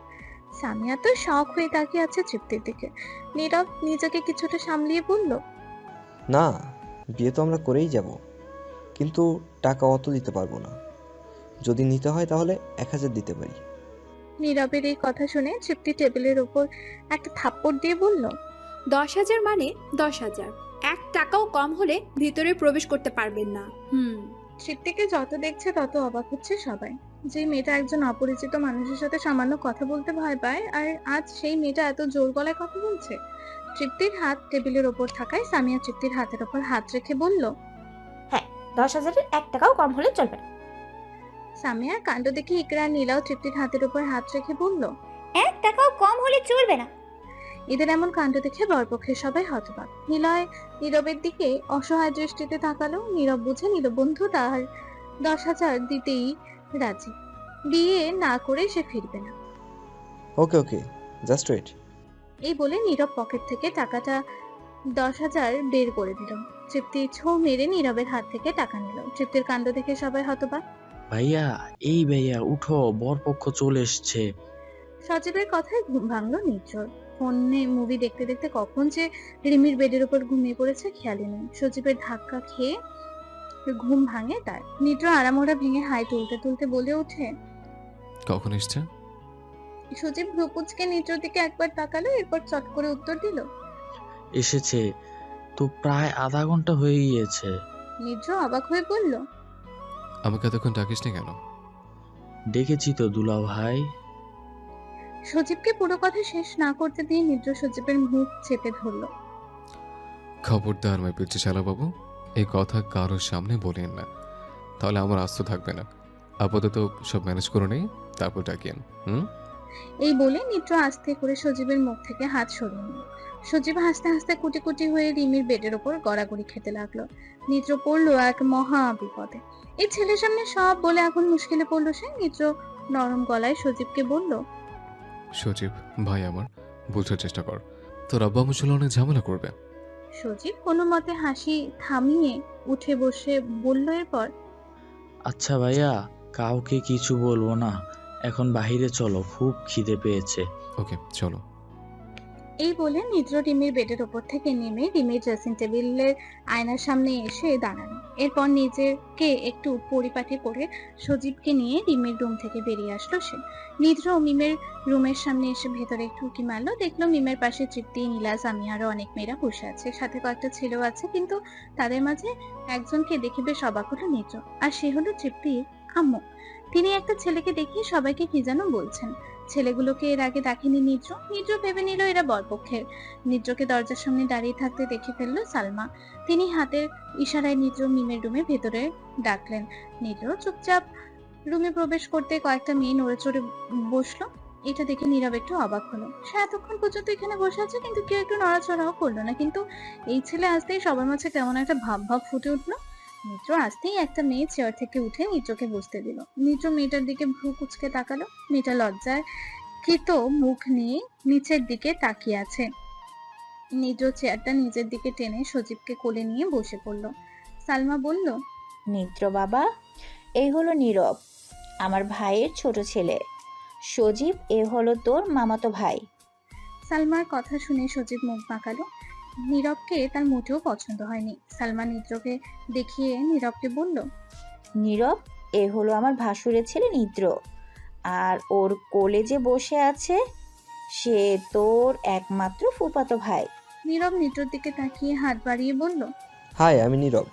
সামিয়া তো শখ হয়ে তাকিয়ে আছে তৃপ্তির দিকে। নীরব নিজেকে কিছুটা সামলিয়ে বলল। না, বিয়ে তো আমরা করেই যাব, কিন্তু টাকা অত দিতে পারবো না। যদি নিতে হয় তাহলে 1,000 দিতে পারি। নীরবের এই কথা শুনে তৃপ্তি টেবিলের উপর একটা থাপ্পড় দিয়ে বলল। 10,000 মানে 10,000, 1 টাকাও কম হলে ভিতরে প্রবেশ করতে পারবেন না। তৃপ্তিকে যত দেখছে তত অবাক হচ্ছে সবাই। যে মেয়েটা একজন অপরিচিত মানুষের সাথে সামান্য কথা বলতে ভয় পায়, আর আজ সেই মেয়েটা এত জোর গলায় কথা বলছে। তৃপ্তির হাত টেবিলের ওপর থাকায় সামিয়া তৃপ্তির হাতের ওপর হাত রেখে বলল। হ্যাঁ, 10,000-এর 1 টাকাও কম হলে চলবে না। সামিয়ার কাণ্ড দেখে ইকরা নীলাও তৃপ্তির হাতের উপর হাত রেখে বলল। 1 টাকাও কম হলে চলবে না। এদের এমন কাণ্ড দেখে বরপক্ষের সবাই হতবাক। নিলয় নীরবের দিকে অসহায় দৃষ্টিতে তাকালো। নীরব বুঝে নিল বন্ধু তার 10,000 দিতেই রাজি, বিয়ে না করে সে ফিরবে না। ওকে ওকে, জাস্ট ওয়েট। এই বলে নীরব পকেট থেকে টাকাটা 10,000 বের করে দিল। তৃপ্তি ছো মেরে নীরবের হাত থেকে টাকা নিল। তৃপ্তির কাণ্ড দেখে সবাই হতবাক। ভাইয়া, এই ভাইয়া উঠো, বরপক্ষ চলে এসছে। সজীবের কথায় ঘুম ভাঙলো নির্ঝর। ফোনে মুভি দেখতে দেখতে কখন যে রিমির বেডের উপর ঘুমিয়ে পড়েছে খেয়ালই নেই। সজীবের ধাক্কা খেয়ে ঘুম ভাঙে তার। নিদ্র আরামোড়া ভেঙে হাই তুলতে তুলতে বলে ওঠে। কখন এসছে? সজীব ভ্রুকুচকে নিদ্রর দিকে একবার তাকালো, এরপর চট করে উত্তর দিল। এসেছে তো প্রায় আধা ঘন্টা হয়ে গিয়েছে। নিদ্র অবাক হয়ে বলল। আমাকে এতক্ষণ ডাকিসনি কেন? ডেকেছি তো দুলা ভাই। সজীবকে পুরো কথা শেষ না করতে দিয়ে নিদ্র সজীবের মুখ চেপে ধরল। খবরদার মাই পিচ্ছি শালা বাবু, এই কথা কারোর সামনে বলেন না, তাহলে আমার আস্ত থাকবে না। আপাতত সব ম্যানেজ করে নেই, তারপর ডাকিয়েন। এই বলে নিদ্র আস্তে করে সজীবের মুখ থেকে হাত সরিয়ে নিল। সজীব হাসতে হাসতে কুটি কুটি হয়ে রিমির বেডের ওপর গড়াগড়ি খেতে লাগলো। নিদ্র পড়লো এক মহা বিপদে। এই ছেলের সামনে সব বলে এখন মুশকিলে পড়লো সে। নিদ্র নরম গলায় সজীবকে বলল। সজীব ভাই আমার, বোঝার চেষ্টা কর, তোর আব্বা মুসলে অনেক ঝামেলা করবে। সজীব কোনো মতে হাসি থামিয়ে উঠে বসে বলল এরপর। আচ্ছা ভাইয়া, কাউকে কিছু বলবো না, এখন বাহিরে চলো, খুব খিদে পেয়েছে। ওকে চলো। এই বলে নিদ্র রিমির বেডের ওপর থেকে নেমে রিমির ড্রেসিং টেবিলের আয়নার সামনে এসে দাঁড়ানো। এরপর নিজেকে একটু পরিপাটি করে সজীবকে নিয়ে রিমির রুম থেকে বেরিয়ে আসলো সে। নিদ্র মিমের রুমের সামনে এসে ভেতরে একটু উঁকি মারলো। দেখলো মিমের পাশে তৃপ্তি, নীলা, সামিয়া আরো অনেক মেয়েরা বসে আছে, সাথে কয়েকটা ছেলেও আছে, কিন্তু তাদের মাঝে একজনকে দেখে বেশ অবাক হলো নিদ্র। আর সে হলো তৃপ্তির আম্মু। তিনি একটা ছেলেকে দেখিয়ে সবাইকে কি যেন বলছেন। ছেলেগুলোকে এর আগে দেখেনি নিদ্র। নিদ্র ভেবে নিল এরা বরপক্ষের। নিদ্রকে দরজার সামনে দাঁড়িয়ে থাকতে দেখে ফেললো সালমা। তিনি হাতের ইশারায় নিদ্র মিমের রুমে ভেতরে ডাকলেন। নিদ্র চুপচাপ রুমে প্রবেশ করতে কয়েকটা মেয়ে নড়ে চড়ে বসলো। এটা দেখে নীরব একটু অবাক হলো। সে এতক্ষণ পর্যন্ত এখানে বসে আছে, কিন্তু কেউ একটু নড়াচড়াও করলো না। কিন্তু এই ছেলে আসতেই সবার মাঝে কেমন একটা ভাব ভাব ফুটে উঠলো। নিদ্র আসতেই একটা মেয়ে চেয়ার থেকে উঠে নিদ্রকে বসতে দিল। নিদ্র মেয়েটার দিকে ভ্রু কুচকে তাকালো। মেয়েটা লজ্জায় কৃত মুখ নিয়ে নিচের দিকে তাকিয়ে আছে। নিদ্র চেয়ারটা নিজের দিকে টেনে সজীবকে কোলে নিয়ে বসে পড়ল। সালমা বলল। নিদ্র বাবা, এই হলো নীরব, আমার ভাইয়ের ছোট ছেলে। সজীব, এ হলো তোর মামাতো ভাই। সালমার কথা শুনে সজীব মুখ বাঁকালো। নীরবকে তার মোটেও পছন্দ হয়নি। সালমা নিদ্রকে দেখিয়ে নীরবকে বলল। নীরব, এ হলো আমার ভাসুরের ছেলে নিদ্র, আর ওর কোলে যে বসে আছে সে তোর একমাত্র ফুফাতো ভাই। নীরব নিদ্রর দিকে তাকিয়ে হাত বাড়িয়ে বলল। হাই, আমি নীরব।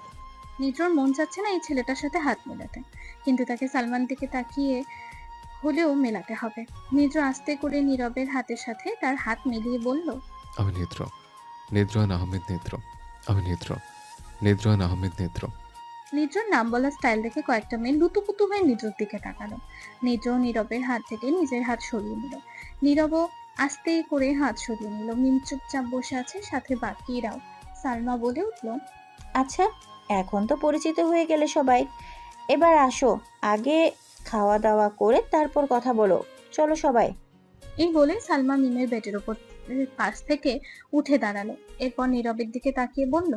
নিদ্রর মন চাচ্ছে না এই ছেলেটার সাথে হাত মেলাতে, কিন্তু তাকে সালমান দিকে তাকিয়ে হলেও মেলাতে হবে। নিদ্র আস্তে করে নীরবের হাতের সাথে তার হাত মিলিয়ে বলল, আমি নেত্র, নেত্রান আহমেদ নেত্র, আমি নেত্র, নেত্রান আহমেদ নেত্র। নিদ্রর নাম বলার স্টাইল দেখে কয়েকটা মেয়ে লুতুপুতু হয়ে নিদ্রর দিকে তাকালো। নিদ্র নীরবের হাত থেকে নিজের হাত সরিয়ে নিল। নীরবও আস্তে করে হাত সরিয়ে নিল। মিম চুপচাপ বসে আছে, সাথে বাকিরাও। সালমা বলে উঠল, আচ্ছা, এখন তো পরিচিত হয়ে গেলে সবাই, এবার আসো, আগে খাওয়া দাওয়া করে তারপর কথা বলো, চলো সবাই। এই বলে সালমা মিমের বেডের উপর পাশ থেকে উঠে দাঁড়ালো। এরপর নীরবের দিকে তাকিয়ে বলল,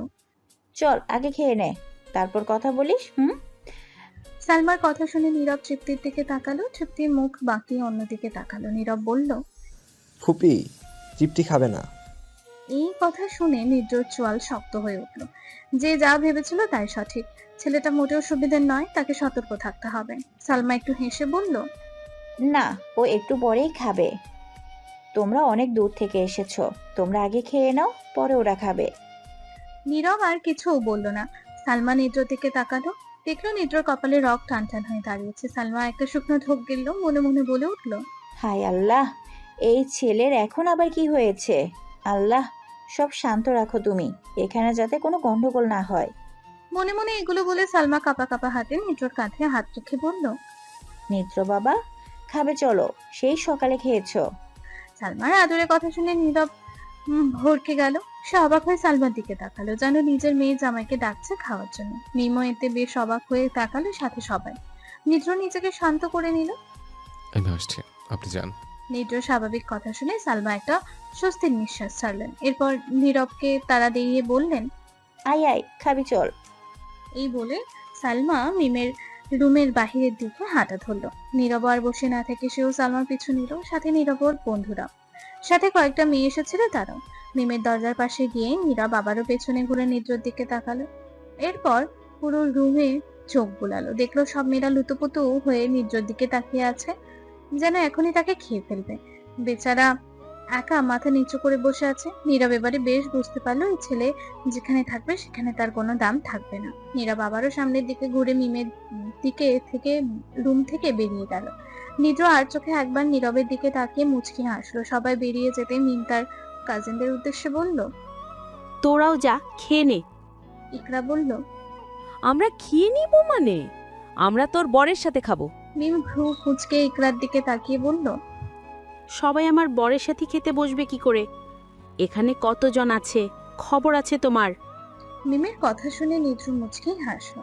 চল আগে খেয়ে নে, তারপর কথা বলিস। সালমার কথা শুনে নীরব তৃপ্তির দিকে তাকালো। তৃপ্তির মুখ বাঁকিয়ে অন্যদিকে তাকালো। নীরব বলল, ফুপি, তৃপ্তি খাবে না। এই কথা শুনে নির্জর চোয়াল শক্ত হয়ে উঠল। যে যা ভেবেছিল তাই সঠিক। ছেলেটা মোটেও সুবিধের নয়, তাকে সতর্ক থাকতে হবে। সালমা একটু হেসে বলল, না, ও একটু পরেই খাবে। তোমরা অনেক দূর থেকে এসেছো, তোমরা আগে খেয়ে নাও, পরে ওরা খাবে। নীরব আর কিছু বলল না। সালমা নিদ্রর দিকে তাকালো, দেখলো নিদ্রর কপালে রক টান টান হয়ে দাঁড়িয়েছে। সালমা একটা শুকনো ঢোক গেল, মনে মনে বলে উঠল, হায় আল্লাহ, এই ছেলের এখন আবার কি হয়েছে? আল্লাহ, সব শান্ত রাখো তুমি, এখানে যাতে কোনো গন্ডগোল না হয়। মনে মনে এগুলো বলে সালমা কাঁপা কাঁপা হাতে নিদ্রর কাঁধে হাত রেখে বলল, নিদ্র বাবা, খাবে চলো, সেই সকালে খেয়েছো। সালমার আদরের কথা শুনে নীরব ভরকে গেল। সে অবাক হয়ে সালমার দিকে তাকালো, যেন নিজের মেয়ে জামাইকে ডাকছে খাওয়ার জন্য। মিমও এতে বেশ অবাক হয়ে তাকালো, সাথে সবাই। নিদ্র নিজেকে শান্ত করে নিল। আমি আসছি, আপনি যান। নিদ্র স্বাভাবিক কথা শুনে সালমা একটা স্বস্তির নিঃশ্বাস ছাড়লেন। এরপর নীরবকে তারা দিয়ে বললেন, আয় আয়, খাবি চল। এই বলে সালমা মিমের রুমের বাহিরের দিকে হাঁটা ধরলো। নীরব আর বসে না থেকে সেও সালমার পিছু নিল, সাথে নীরব ওর বন্ধুরা, সাথে কয়েকটা মেয়ে এসেছিল তারাও। মিমের দরজার পাশে গিয়ে নীরব আবারও পেছনে ঘুরে নিদ্রর দিকে তাকালো। এরপর পুরো রুমে চোখ বুলালো, দেখলো সব মেয়েরা লুতুপুতু হয়ে নিদ্রর দিকে তাকিয়ে আছে, যেন এখনই তাকে খেয়ে ফেলবে। বেচারা একা মাথা নিচু করে বসে আছে। নীরব এবারে বেশ বুঝতে পারলো এই ছেলে যেখানে থাকবে সেখানে তার কোনো দাম থাকবে না। নীরব আবারও সামনের দিকে ঘুরে মিমের দিকে থেকে রুম থেকে বেরিয়ে গেল। নিদ্র আর চোখে একবার নীরবের দিকে তাকিয়ে মুচকি হাসলো। সবাই বেরিয়ে যেতে মিম তার কাজিনদের উদ্দেশ্যে বলল, তোরাও যা, খেয়ে নে। ইকরা বলল, আমরা খেয়ে নিব মানে? আমরা তোর বরের সাথে খাবো। মিম ভ্রু কুঁচকে ইকরার দিকে তাকিয়ে বলল, সবাই আমার বরের সাথে খেতে বসবে কি করে? এখানে কতজন আছে, খবর আছে তোমার? মিমের কথা শুনে নিদ্র মুচকি হাসলো।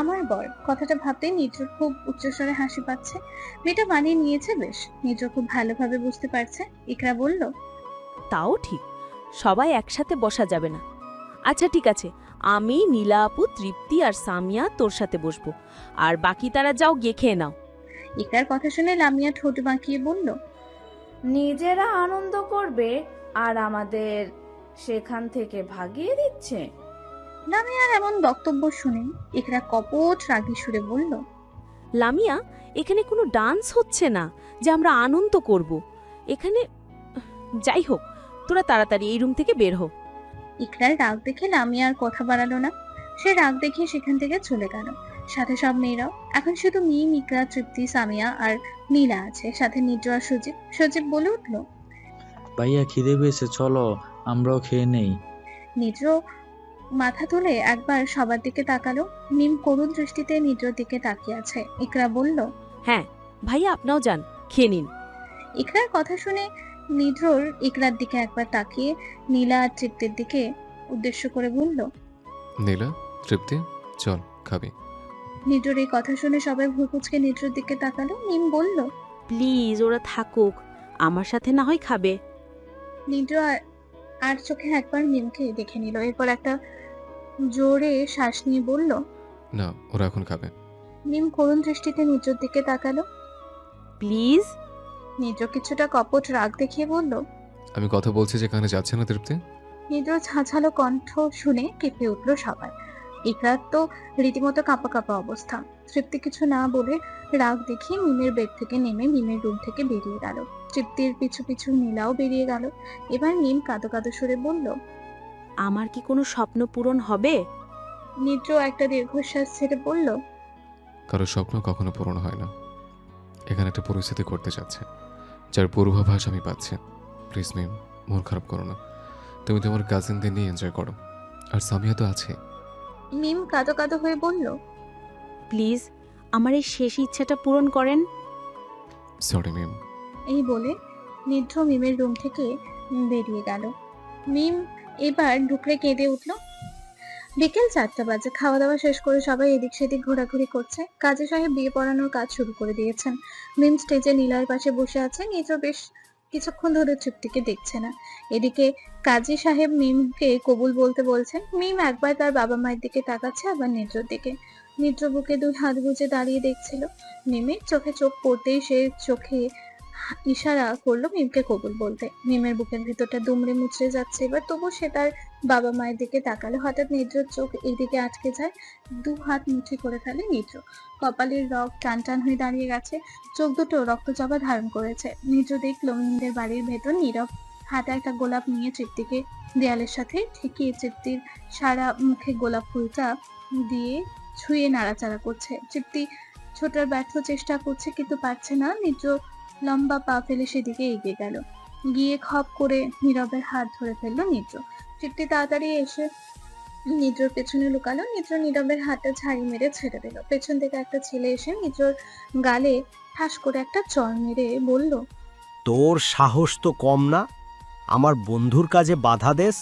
আমার বর কথাটা ভাবতেই নিদ্রর খুব উচ্চস্বরে হাসি পাচ্ছে। মেয়েটা মানিয়ে নিয়েছে বেশ, নিদ্র খুব ভালোভাবে বুঝতে পারছে। ইকরা বলল, তাও ঠিক, সবাই একসাথে বসা যাবে না। আচ্ছা ঠিক আছে, আমি, নীলা আপু, তৃপ্তি আর সামিয়া তোর সাথে বসবো, আর বাকি তারা যাও গিয়ে খেয়ে নাও। ইকরার কথা শুনে লামিয়া ঠোঁট বাঁকিয়ে বলল, নিজেরা আনন্দ করবে আর আমাদের সেখান থেকে ভাগিয়ে দিচ্ছে। লামিয়ার এমন বক্তব্য শুনে ইকরা কপট রাগী সুরে বলল, লামিয়া, এখানে কোনো ডান্স হচ্ছে না যে আমরা আনন্দ করব। এখানে যাই হোক, তোরা তাড়াতাড়ি এই রুম থেকে বের হো। ইকরার রাগ দেখে লামিয়া আর কথা বাড়ালো না। সে রাগ দেখিয়ে সেখান থেকে চলে গেল, সাথে সব মেয়েরাও। এখন শুধু মিম, ইকরা, তৃপ্তি, সামিয়া আর নীলা আছে, সাথে নিদ্র আর সজীব। সজীব বলে উঠল, ভাইয়া খিদে পেয়েছে, চলো আমরাও খেয়ে নেই। নিদ্র মাথা তুলে একবার সবার দিকে তাকালো। মিম করুণ দৃষ্টিতে নিদ্রর দিকে তাকিয়ে আছে। ইকরা বলল, হ্যাঁ ভাইয়া, আপনিও যান, খেয়ে নিন। ইকরার কথা শুনে নিদ্রর ইকরার দিকে একবার তাকিয়ে নীলা আর তৃপ্তির দিকে উদ্দেশ্য করে বলল, নীলা, তৃপ্তি, চল খাবি। নিদ্রর এই কথা শুনে সবাই ভুরকুচকে নিদ্রর দিকে তাকালো। মিম বলল, প্লিজ ওরা থাকুক, আমার সাথে না হয় খাবে। নিদ্র আর চোখে একবার মিমকে দেখে নিল। এরপর একটা জোরে শ্বাস নিয়ে বলল, না, ওরা এখন খাবে। মিম করুণ দৃষ্টিতে নিদ্রর দিকে তাকালো। প্লিজ। নিদ্র কিছুটা কপট রাগ দেখিয়ে বলল, আমি কথা বলছি যেখানে যাচ্ছে না তৃপ্তি। নিদ্র ঝাঁঝালো কণ্ঠ শুনে কেঁপে উঠলো সবাই। ইকরার তো রীতিমতো কাঁপা কাঁপা অবস্থা। তৃপ্তি কিছু না বলে রাগ দেখিয়ে মিমের বেড থেকে নেমে মিমের রুম থেকে বেরিয়ে গেল। তৃপ্তির পিছু পিছু নীলাও বেরিয়ে গেল। এবার মিম কাঁদো কাঁদো সুরে বলল, আমার কি কোনো স্বপ্ন পূরণ হবে? নিদ্র একটা দীর্ঘশ্বাস ছেড়ে বলল, কারো স্বপ্ন কখনো পূরণ হয় না। এখানে একটা পরিস্থিতি করতে যাচ্ছে যার পূর্বাভাস আমি পাচ্ছি। প্লিজ মিম, মন খারাপ করো না। তুমি তোমার কাজিনদের নিয়ে এনজয় করো, আর সামিয়া তো আছে। মিম কাঁদো কাঁদো হয়ে বলল, প্লিজ আমার এই শেষ ইচ্ছাটা পূরণ করেন। সরি মিম। এই বলে নিদ্র মিমের রুম থেকে বেরিয়ে গেল। মিম এবার ঢুকরে কেঁদে উঠল। বিকেল 4টা বাজে। খাওয়া দাওয়া শেষ করে সবাই এদিক সেদিক ঘোরাঘুরি করছে। কাজী সাহেব বিয়ে পড়ানোর কাজ শুরু করে দিয়েছেন। মিম স্টেজে নীলার পাশে বসে আছে। নিজ বেশ কিছুক্ষণ ধরে তৃপ্তিকে দেখছে না। এদিকে কাজী সাহেব মিমকে কবুল বলতে বলছেন। মিম একবার তার বাবা মায়ের দিকে তাকাচ্ছে, আবার নিদ্রর দিকে। নিদ্র বুকে 2 হাত গুজে দাঁড়িয়ে দেখছিল। মিমের চোখে চোখ পড়তেই সে চোখে ইশারা করলো মিমকে কবুল বলতে। মিমের বুকের ভেতরটা দুমড়ে মুচড়ে যাচ্ছে এবার, তবু সে তার বাবা মায়ের দিকে তাকালো। হঠাৎ নিদ্রর চোখ এদিকে আটকে যায়। 2 হাত মুঠি করে ফেলে নিদ্র। কপালের রগ টান টান হয়ে দাঁড়িয়ে গেছে, চোখ দুটো রক্তচাপা ধারণ করেছে। নিদ্র দেখলো মিমদের বাড়ির ভেতর নীরব হাতে একটা গোলাপ নিয়ে তৃপ্তিকে দেয়ালের সাথে ঠেকিয়ে তৃপ্তির সারা মুখে গোলাপ ফুলটা দিয়ে ছুঁয়ে নাড়াচাড়া করছে। তৃপ্তি ছোটার ব্যর্থ চেষ্টা করছে, কিন্তু পারছে না। নিদ্র লম্বা পা ফেলে সেদিকে এগিয়ে গেল। গিয়ে খপ করে নীরবের হাত ধরে ফেললো নিদ্র। তৃপ্তি তাড়াতাড়ি এসে নিদ্রর পেছনে লুকালো। নিদ্র নীরবের হাতটা ঝাড়ি মেরে ছেড়ে দিল। পেছন থেকে একটা ছেলে এসে নিদ্রর গালে ঠাস করে একটা চড় মেরে বলল, তোর সাহস তো কম না, আমার বন্ধুর কাজে বাধা দেস?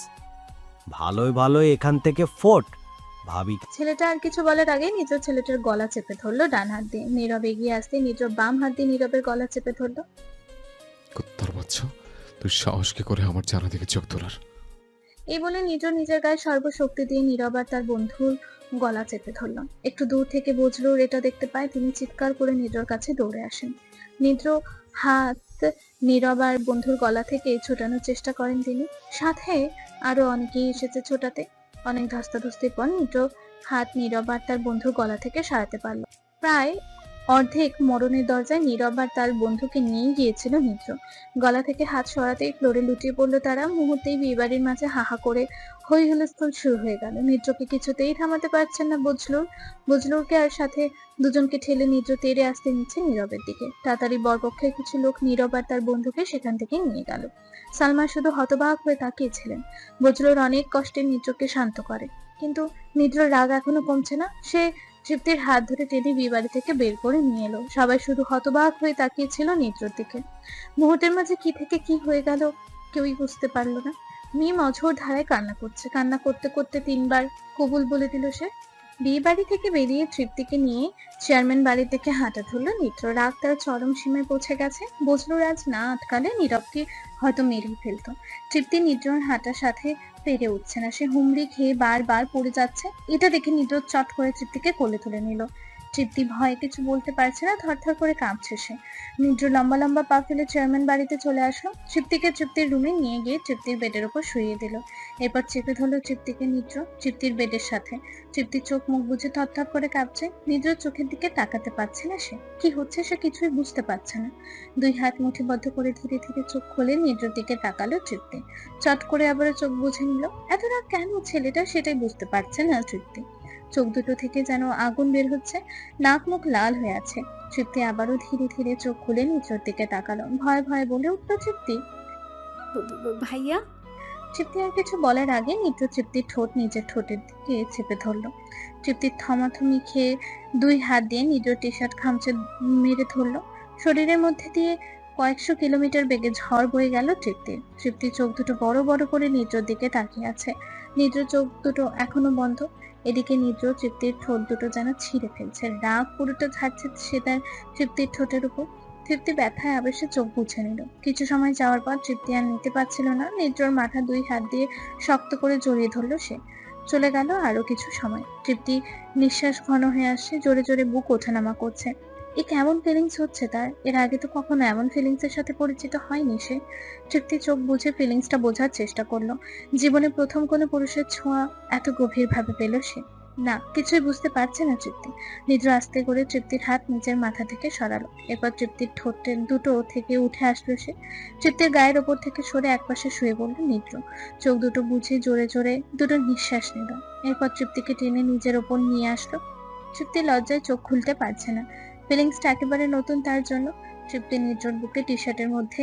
ভালোই ভালোই এখান থেকে ফোট। ভাবি ছেলেটা আর কিছু বলার আগে নিদ্র ছেলেটার গলা চেপে ধরলো ডান হাত দিয়ে। নীরব এগিয়ে আসতে নিদ্র বাম হাত দিয়ে নীরবের গলা চেপে ধরলো। কুত্তার বাচ্চা, তুই সাহস কি করে আমার জানা দিকে চোখ তোলার? এই বলে নিদ্র নিজের গায়ে সর্বশক্তি দিয়ে নীরব আর তার বন্ধুর গলা চেপে ধরল। একটু দূর থেকে বজলুর এটা দেখতে পায়। তিনি চিৎকার করে নিদ্রর কাছে দৌড়ে আসেন। নিদ্র হাত নীরব আর বন্ধুর গলা থেকে ছোটানোর চেষ্টা করেন তিনি। সাথে আরো অনেকেই এসেছে ছোটাতে। অনেক ধস্তাধস্তির পর নিদ্র হাত নীরব আর তার বন্ধুর গলা থেকে সরাতে পারলো। প্রায় অর্ধেক মরণের দরজায় নীরব আর তার বন্ধুকে নিয়ে গিয়েছিল নিদ্র। গলা থেকে হাত সরাতেই ফ্লোরে লুটিয়ে পড়লো তারা। মুহূর্তেই বিয়েবাড়ির মাঝে হাহা করে হই হুলস্থুল শুরু হয়ে গেল। নিদ্রকে কিছুতেই থামাতে পারছেন না বজলুরকে আর সাথে দুজনকে ঠেলে নিদ্র তেড়ে আসতে নিচ্ছে নীরবের দিকে। তাড়াতাড়ি বরপক্ষের কিছু লোক নীরব আর তার বন্ধুকে সেখান থেকে নিয়ে গেল। সালমা শুধু হতবাক হয়ে তাকিয়েছিলেন। বজলুর অনেক কষ্টে নিদ্রকে শান্ত করে, কিন্তু নিদ্রর রাগ এখনো কমছে না। সে তৃপ্তির হাত ধরে টেনে বিয়েবাড়ি থেকে বের করে নিয়ে এলো। সবাই শুধু হতবাক হয়ে তাকিয়েছিল নিদ্রর দিকে। মুহূর্তের মাঝে কি থেকে কি হয়ে গেল কেউই বুঝতে পারলো না। মিম অঝোর ধারায় কান্না করছে। কান্না করতে করতে 3 বার কবুল বলে দিল সে। বিয়ে বাড়ি থেকে বেরিয়ে তৃপ্তিকে নিয়ে চেয়ারম্যান বাড়ির দিকে হাঁটা ধরলো নিদ্র। রাগ তার চরম সীমায় পৌঁছে গেছে। বজলুর আজ না আটকালে নীরবকে হয়তো মেরেই ফেলতো। তৃপ্তি নিদ্রর হাঁটার সাথে পেরে উঠছে না। সে হুমড়ি খেয়ে বারবার পড়ে যাচ্ছে। এটা দেখে নিদ্র চট করে তৃপ্তিকে কোলে তুলে নিল। তৃপ্তি ভয়ে কিছু বলতে পারছে না, থরথর করে কাঁপছে সে। নিদ্র লম্বা লম্বা পা ফেলে চেয়ারম্যান বাড়িতে চলে আসলো। তৃপ্তিকে তৃপ্তির রুমে নিয়ে গিয়ে তৃপ্তির বেডের উপর শুইয়ে দিল। এরপর চেপে ধরলো তৃপ্তিকে নিদ্র তৃপ্তির বেডের সাথে। তৃপ্তির চোখ মুখ বুজে থরথর করে কাঁপছে। নিদ্রর চোখের দিকে তাকাতে পারছে না সে। কি হচ্ছে সে কিছুই বুঝতে পারছে না। 2 হাত মুঠিবদ্ধ করে ধীরে ধীরে চোখ খুলে নিদ্রর দিকে তাকালো তৃপ্তি। চট করে আবারও চোখ বুঝে নিল। এত রাগ কেন ছেলেটা সেটাই বুঝতে পারছে না তৃপ্তি। চোখ দুটো থেকে যেন আগুন বের হচ্ছে, নাক মুখ লাল হয়ে আছে। তৃপ্তি আবারও ধীরে ধীরে চোখ খুলে নিচের দিকে তাকালো। ভয় ভয় বলে উঠল তৃপ্তি, ভাইয়া। তৃপ্তি আর কিছু বলার আগে নিত্র তৃপ্তির ঠোঁট নিজের ঠোঁটের দিকে চেপে ধরলো। তৃপ্তির থমাথমি খেয়ে 2 হাত দিয়ে নিজের টি শার্ট খামচে মেরে ধরলো। শরীরের মধ্যে দিয়ে কয়েকশো কিলোমিটার বেগে ঝড় বয়ে গেল তৃপ্তির। তৃপ্তির চোখ দুটো বড় বড় করে নিদ্রর দিকে তাকিয়ে আছে। নিদ্র চোখ দুটো এখনো বন্ধ। এদিকে নিদ্র তৃপ্তির ঠোঁট দুটো যেন ছিঁড়ে ফেলছে। রাগ পুরোটা ঝাড়ছে সে তার তৃপ্তির ঠোঁটের উপর। তৃপ্তি ব্যথায় আবেশে চোখ বুঝে নিল। কিছু সময় যাওয়ার পর তৃপ্তি আর নিতে পারছিল না। নিদ্রর মাথা 2 হাত দিয়ে শক্ত করে জড়িয়ে ধরলো সে। চলে গেল আরো কিছু সময়। তৃপ্তি নিঃশ্বাস ঘন হয়ে আসছে, জোরে জোরে বুক ওঠানামা করছে। এ কেমন ফিলিংস হচ্ছে তার? এর আগে তো কখনো এমন ফিলিংস এর সাথে পরিচিত হয়নি সে। তৃপ্তি চোখ বুঝে ফিলিংসটা বোঝার চেষ্টা করলো। জীবনে প্রথম কোনো পুরুষের ছোঁয়া এত গভীর ভাবে পেল সে। না, কিছুই বুঝতে পারছে না তৃপ্তি। নিদ্র আস্তে করে তৃপ্তির হাত নিজের মাথা থেকে সরালো। এরপর তৃপ্তির ঠোঁটের দুটো থেকে উঠে আসলো সে। তৃপ্তির গায়ের ওপর থেকে সরে একপাশে শুয়ে পড়লো নিদ্র। চোখ দুটো বুঝে জোরে জোরে দুটো নিঃশ্বাস নিল। এরপর তৃপ্তিকে টেনে নিজের ওপর নিয়ে আসলো। তৃপ্তি লজ্জায় চোখ খুলতে পারছে না। ফিলিংসটা একেবারে নতুন তার জন্য। তৃপ্তি নিদ্রর বুকে টি শার্টের মধ্যে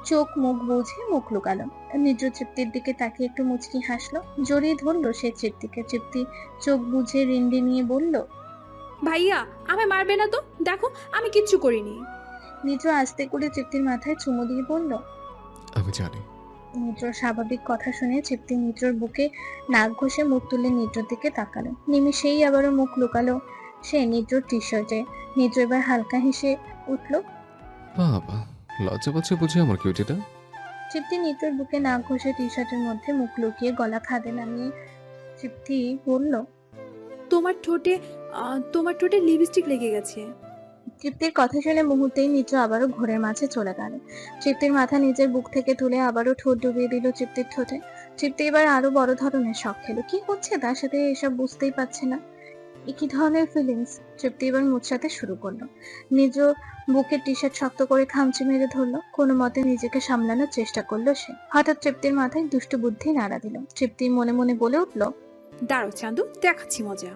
চোখ মুখ বুঝে মুখ লুকালো। নিদ্র তৃপ্তির দিকে তাকিয়ে একটু মুচকি হাসলো, জড়িয়ে ধরলো সে তৃপ্তিকে। তৃপ্তি চোখ বুঝে রিন্ডি নিয়ে বলল, ভাইয়া আমায় মারবে না তো, দেখো আমি কিচ্ছু করিনি। নিদ্র আস্তে করে তৃপ্তির মাথায় চুমু দিয়ে বলল, আমি জানি। নিদ্রর স্বাভাবিক কথা শুনে তৃপ্তি নিদ্রর বুকে নাক ঘষে মুখ তুলে নিদ্রর দিকে তাকালো। নিমিষেই আবারও মুখ লুকালো সে নিদ্রর টি শার্টে। নিদ্র এবার হালকা হেসে উঠল। বাবা, লজ্জা পাচ্ছে বুঝি আমার কিউটিটা। তৃপ্তি নিদ্রর বুকে নাক ঘষে টি শার্টের মধ্যে মুখ লুকিয়ে গলা খাদে নামিয়ে তৃপ্তি বলল, তোমার ঠোঁটে লিপস্টিক লেগে গেছে। তৃপ্তির কথা শুনে মুহূর্তেই নিদ্র আবারও ঘোরের মাঝে চলে গেল। তৃপ্তির মাথা নিজের বুক থেকে তুলে আবারও ঠোঁট ডুবিয়ে দিল তৃপ্তির ঠোঁটে। তৃপ্তি এবার আরো বড় ধরনের শখ খেলো। কি হচ্ছে তার সাথে এসব বুঝতেই পারছে না। কি ধরনের ফিলিংস। তৃপ্তি এবার মুচড়াতে শুরু করলো। নিজ বুকের টি শার্ট শক্ত করে খামচি মেরে ধরলো। কোনো মতে নিজেকে সামলানোর চেষ্টা করলো সে। হঠাৎ তৃপ্তির মাথায় দুষ্ট বুদ্ধি নাড়া দিল। তৃপ্তি মনে মনে বলে উঠলো, দাঁড়ো চান্দু, দেখাচ্ছি মজা।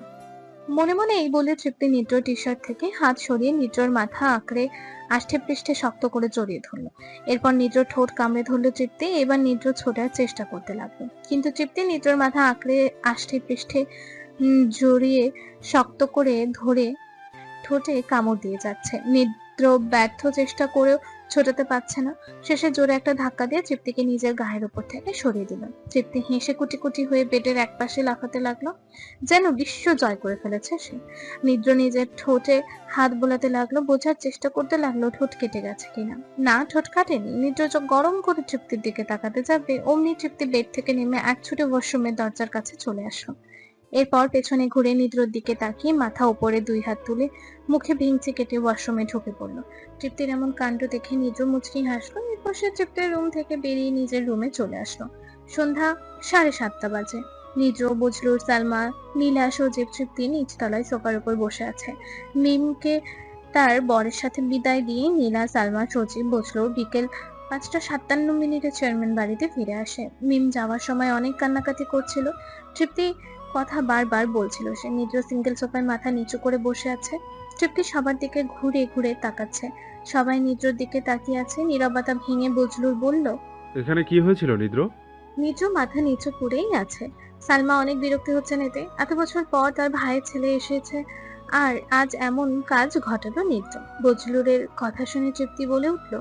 মনে মনে এই বলে তৃপ্তি নিদ্র টি শার্ট থেকে হাত সরিয়ে নিদ্রর মাথা আঁকড়ে আষ্টে পৃষ্ঠে শক্ত করে জড়িয়ে ধরলো। এরপর নিদ্র ঠোঁট কামড়ে ধরলো তৃপ্তি। এবার নিদ্র ছোটার চেষ্টা করতে লাগলো, কিন্তু তৃপ্তি নিদ্রর মাথা আঁকড়ে আষ্টে পৃষ্ঠে জড়িয়ে শক্ত করে ধরে ঠোঁটে কামড় দিয়ে যাচ্ছে। নিদ্র ব্যর্থ চেষ্টা করেও ছোটাতে পারছে না। শেষে জোরে একটা ধাক্কা দিয়ে তৃপ্তিকে নিজের গায়ের উপর থেকে সরিয়ে দিল। তৃপ্তি হেসে কুটি কুটি হয়ে বেডের একপাশে লাফাতে লাগলো, যেন বিশ্ব জয় করে ফেলেছে সে। নিদ্র নিজের ঠোঁটে হাত বোলাতে লাগলো, বোঝার চেষ্টা করতে লাগলো ঠোঁট কেটে গেছে কিনা। না, ঠোঁট কাটেনি। নিদ্র চোখ গরম করে তৃপ্তির দিকে তাকাতে যাবে, অমনি তৃপ্তি বেড থেকে নেমে এক ছুটে ওয়াশরুমের দরজার কাছে চলে আসলো। এরপর পেছনে ঘুরে নিদ্রর দিকে তাকিয়ে মাথা উপরে দুই হাত তুলে মুখে ভেঙচি কেটে ওয়াশরুমে ঢুকে পড়লো। তৃপ্তির এমন কাণ্ড দেখে নিদ্র মুচকি হাসলো। এরপর সে তৃপ্তির রুম থেকে বেরিয়ে নিজের রুমে চলে আসলো। সন্ধ্যা 7:30 বাজে। নিদ্র, বজলুর, সালমা, নীলা, সজীব, তৃপ্তি নিচতলায় সোফার উপর বসে আছে। মিমকে তার বরের সাথে বিদায় দিয়ে নীলা, সালমা, সজীব, বজলুর বিকেল 5:57 চেয়ারম্যান বাড়িতে ফিরে আসে। মিম যাওয়ার সময় অনেক কান্নাকাটি করছিল। তৃপ্তি কথা বারবার বলছিল সে। নিদ্র সিঙ্গেল সোফায় মাথা নিচু করে বসে আছে। তৃপ্তি সবার দিকে ঘুরে ঘুরে তাকাচ্ছে। সবাই নিদ্রর দিকে তাকিয়ে আছে। নীরবতা ভেঙে বজলুর বলল, এখানে কি হয়েছিল নিদ্র? নিদ্র মাথা নিচু করেই আছে। সালমা অনেক বিরক্তি হচ্ছে এতে। এত বছর পর তার ভাইয়ের ছেলে এসেছে আর আজ এমন কাজ ঘটালো নিদ্র। বজলুরের কথা শুনে তৃপ্তি বলে উঠল,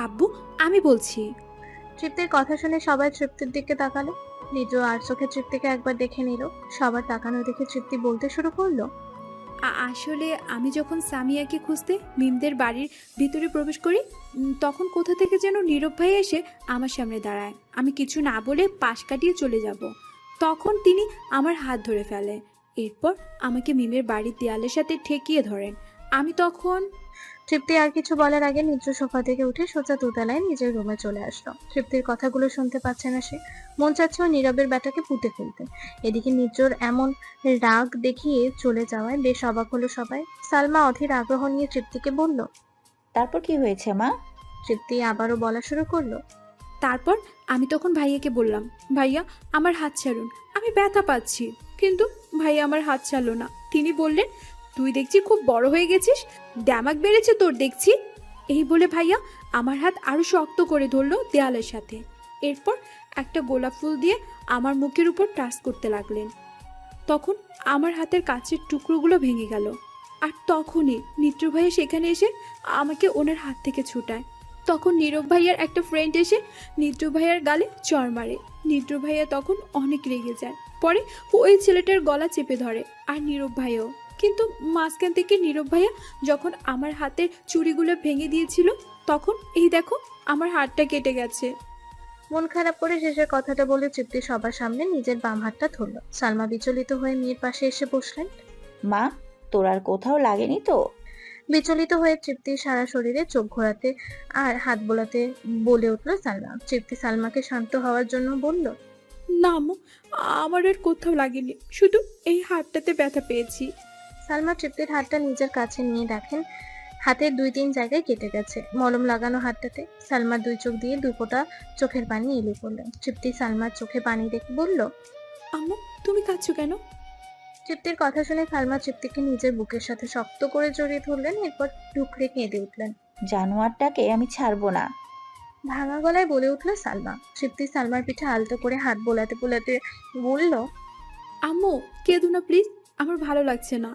আব্বু আমি বলছি। তৃপ্তির কথা শুনে সবাই তৃপ্তির দিকে তাকালো। নিদ্র আর চোখে তৃপ্তিকে একবার দেখে নিল। সবার তাকানো দেখে তৃপ্তি বলতে শুরু করলো, আসলে আমি যখন সামিয়াকে খুঁজতে মিমদের বাড়ির ভিতরে প্রবেশ করি, তখন কোথা থেকে যেন নীরব ভাই এসে আমার সামনে দাঁড়ায়। আমি কিছু না বলে পাশ কাটিয়ে চলে যাব। তখন তিনি আমার হাত ধরে ফেলে। এরপর আমাকে মিমের বাড়ির দেয়ালের সাথে ঠেকিয়ে ধরেন। আমি তখন। তৃপ্তি আর কিছু বলার আগে নিদ্র সোফা থেকে উঠে সোজা দোতলায় নিজের রুমে চলে আসলো। তৃপ্তির কথাগুলো শুনতে পাচ্ছে না সে। মন চাচ্ছে ও নীরবের ব্যাটাকে পুঁতে ফেলতে। এদিকে নিদ্রর এমন রাগ দেখিয়ে চলে যাওয়ায় বেশ অবাক হলো সবাই। সালমা অধীর আগ্রহ নিয়ে তৃপ্তিকে বলল, তারপর কি হয়েছে মা? তৃপ্তি আবারও বলা শুরু করলো, তারপর আমি তখন ভাইয়াকে বললাম, ভাইয়া আমার হাত ছাড়ুন, আমি ব্যথা পাচ্ছি। কিন্তু ভাইয়া আমার হাত ছাড়লো না। তিনি বললেন, তুই দেখছি খুব বড় হয়ে গেছিস, ড্যামাক বেড়েছে তোর দেখছি। এই বলে ভাইয়া আমার হাত আরো শক্ত করে ধরলো দেয়ালের সাথে। এরপর একটা গোলাপ ফুল দিয়ে আমার মুখের উপর টাচ করতে লাগলেন। তখন আমার হাতের কাছের টুকরোগুলো ভেঙে গেল। আর তখনই নিত্র ভাইয়া সেখানে এসে আমাকে ওনার হাত থেকে ছুটায়। তখন নীরব ভাইয়ার একটা ফ্রেন্ড এসে নিত্র ভাইয়ার গালে চড় মারে। নিত্র ভাইয়া তখন অনেক রেগে যায়। পরে ওই ছেলেটার গলা চেপে ধরে আর নীরব ভাইয়াও। কিন্তু মাঝখান থেকে নীরব ভাইয়া যখন আমার হাতের চুড়িগুলো ভেঙে দিয়েছিল, তখন এই দেখো আমার হাতটা কেটে গেছে। মন খারাপ করে শেষের কথাটা বলে তৃপ্তি সবার সামনে নিজের বাম হাতটা ধরল। সালমা বিচলিত হয়ে মেয়ের পাশে এসে বসলেন। মা, তোর আর কোথাও লাগেনি তো? বিচলিত হয়ে তৃপ্তির সারা শরীরে চোখ ঘোরাতে আর হাত বোলাতে বলে উঠল সালমা। তৃপ্তি সালমাকে শান্ত হওয়ার জন্য বলল, না আম্মু, আমার আর কোথাও লাগেনি, শুধু এই হাতটাতে ব্যথা পেয়েছি। সালমা তৃপ্তির হাতটা নিজের কাছে নিয়ে দেখেন হাতের 2-3 জায়গায় কেটে গেছে। মলম লাগানো হাতটাতে। সালমার 2 চোখ দিয়ে 2 ফোঁটা চোখের পানি এলো পড়ল। তৃপ্তি সালমার চোখে পানি দেখে বলল, আম্মু তুমি কাঁদছো কেন? তৃপ্তির কথা শুনে সালমা তৃপ্তিকে নিজের বুকের সাথে শক্ত করে জড়িয়ে ধরলেন, এরপর টুকরে কেঁদে উঠলেন। জানোয়ারটাকে আমি ছাড়বো না। ভাঙা গলায় বলে উঠল সালমা। তৃপ্তি সালমার পিঠে আলতো করে হাত বোলাতে বোলাতে বলল, আম্মু কেঁদো না প্লিজ, আমার ভালো লাগছে না।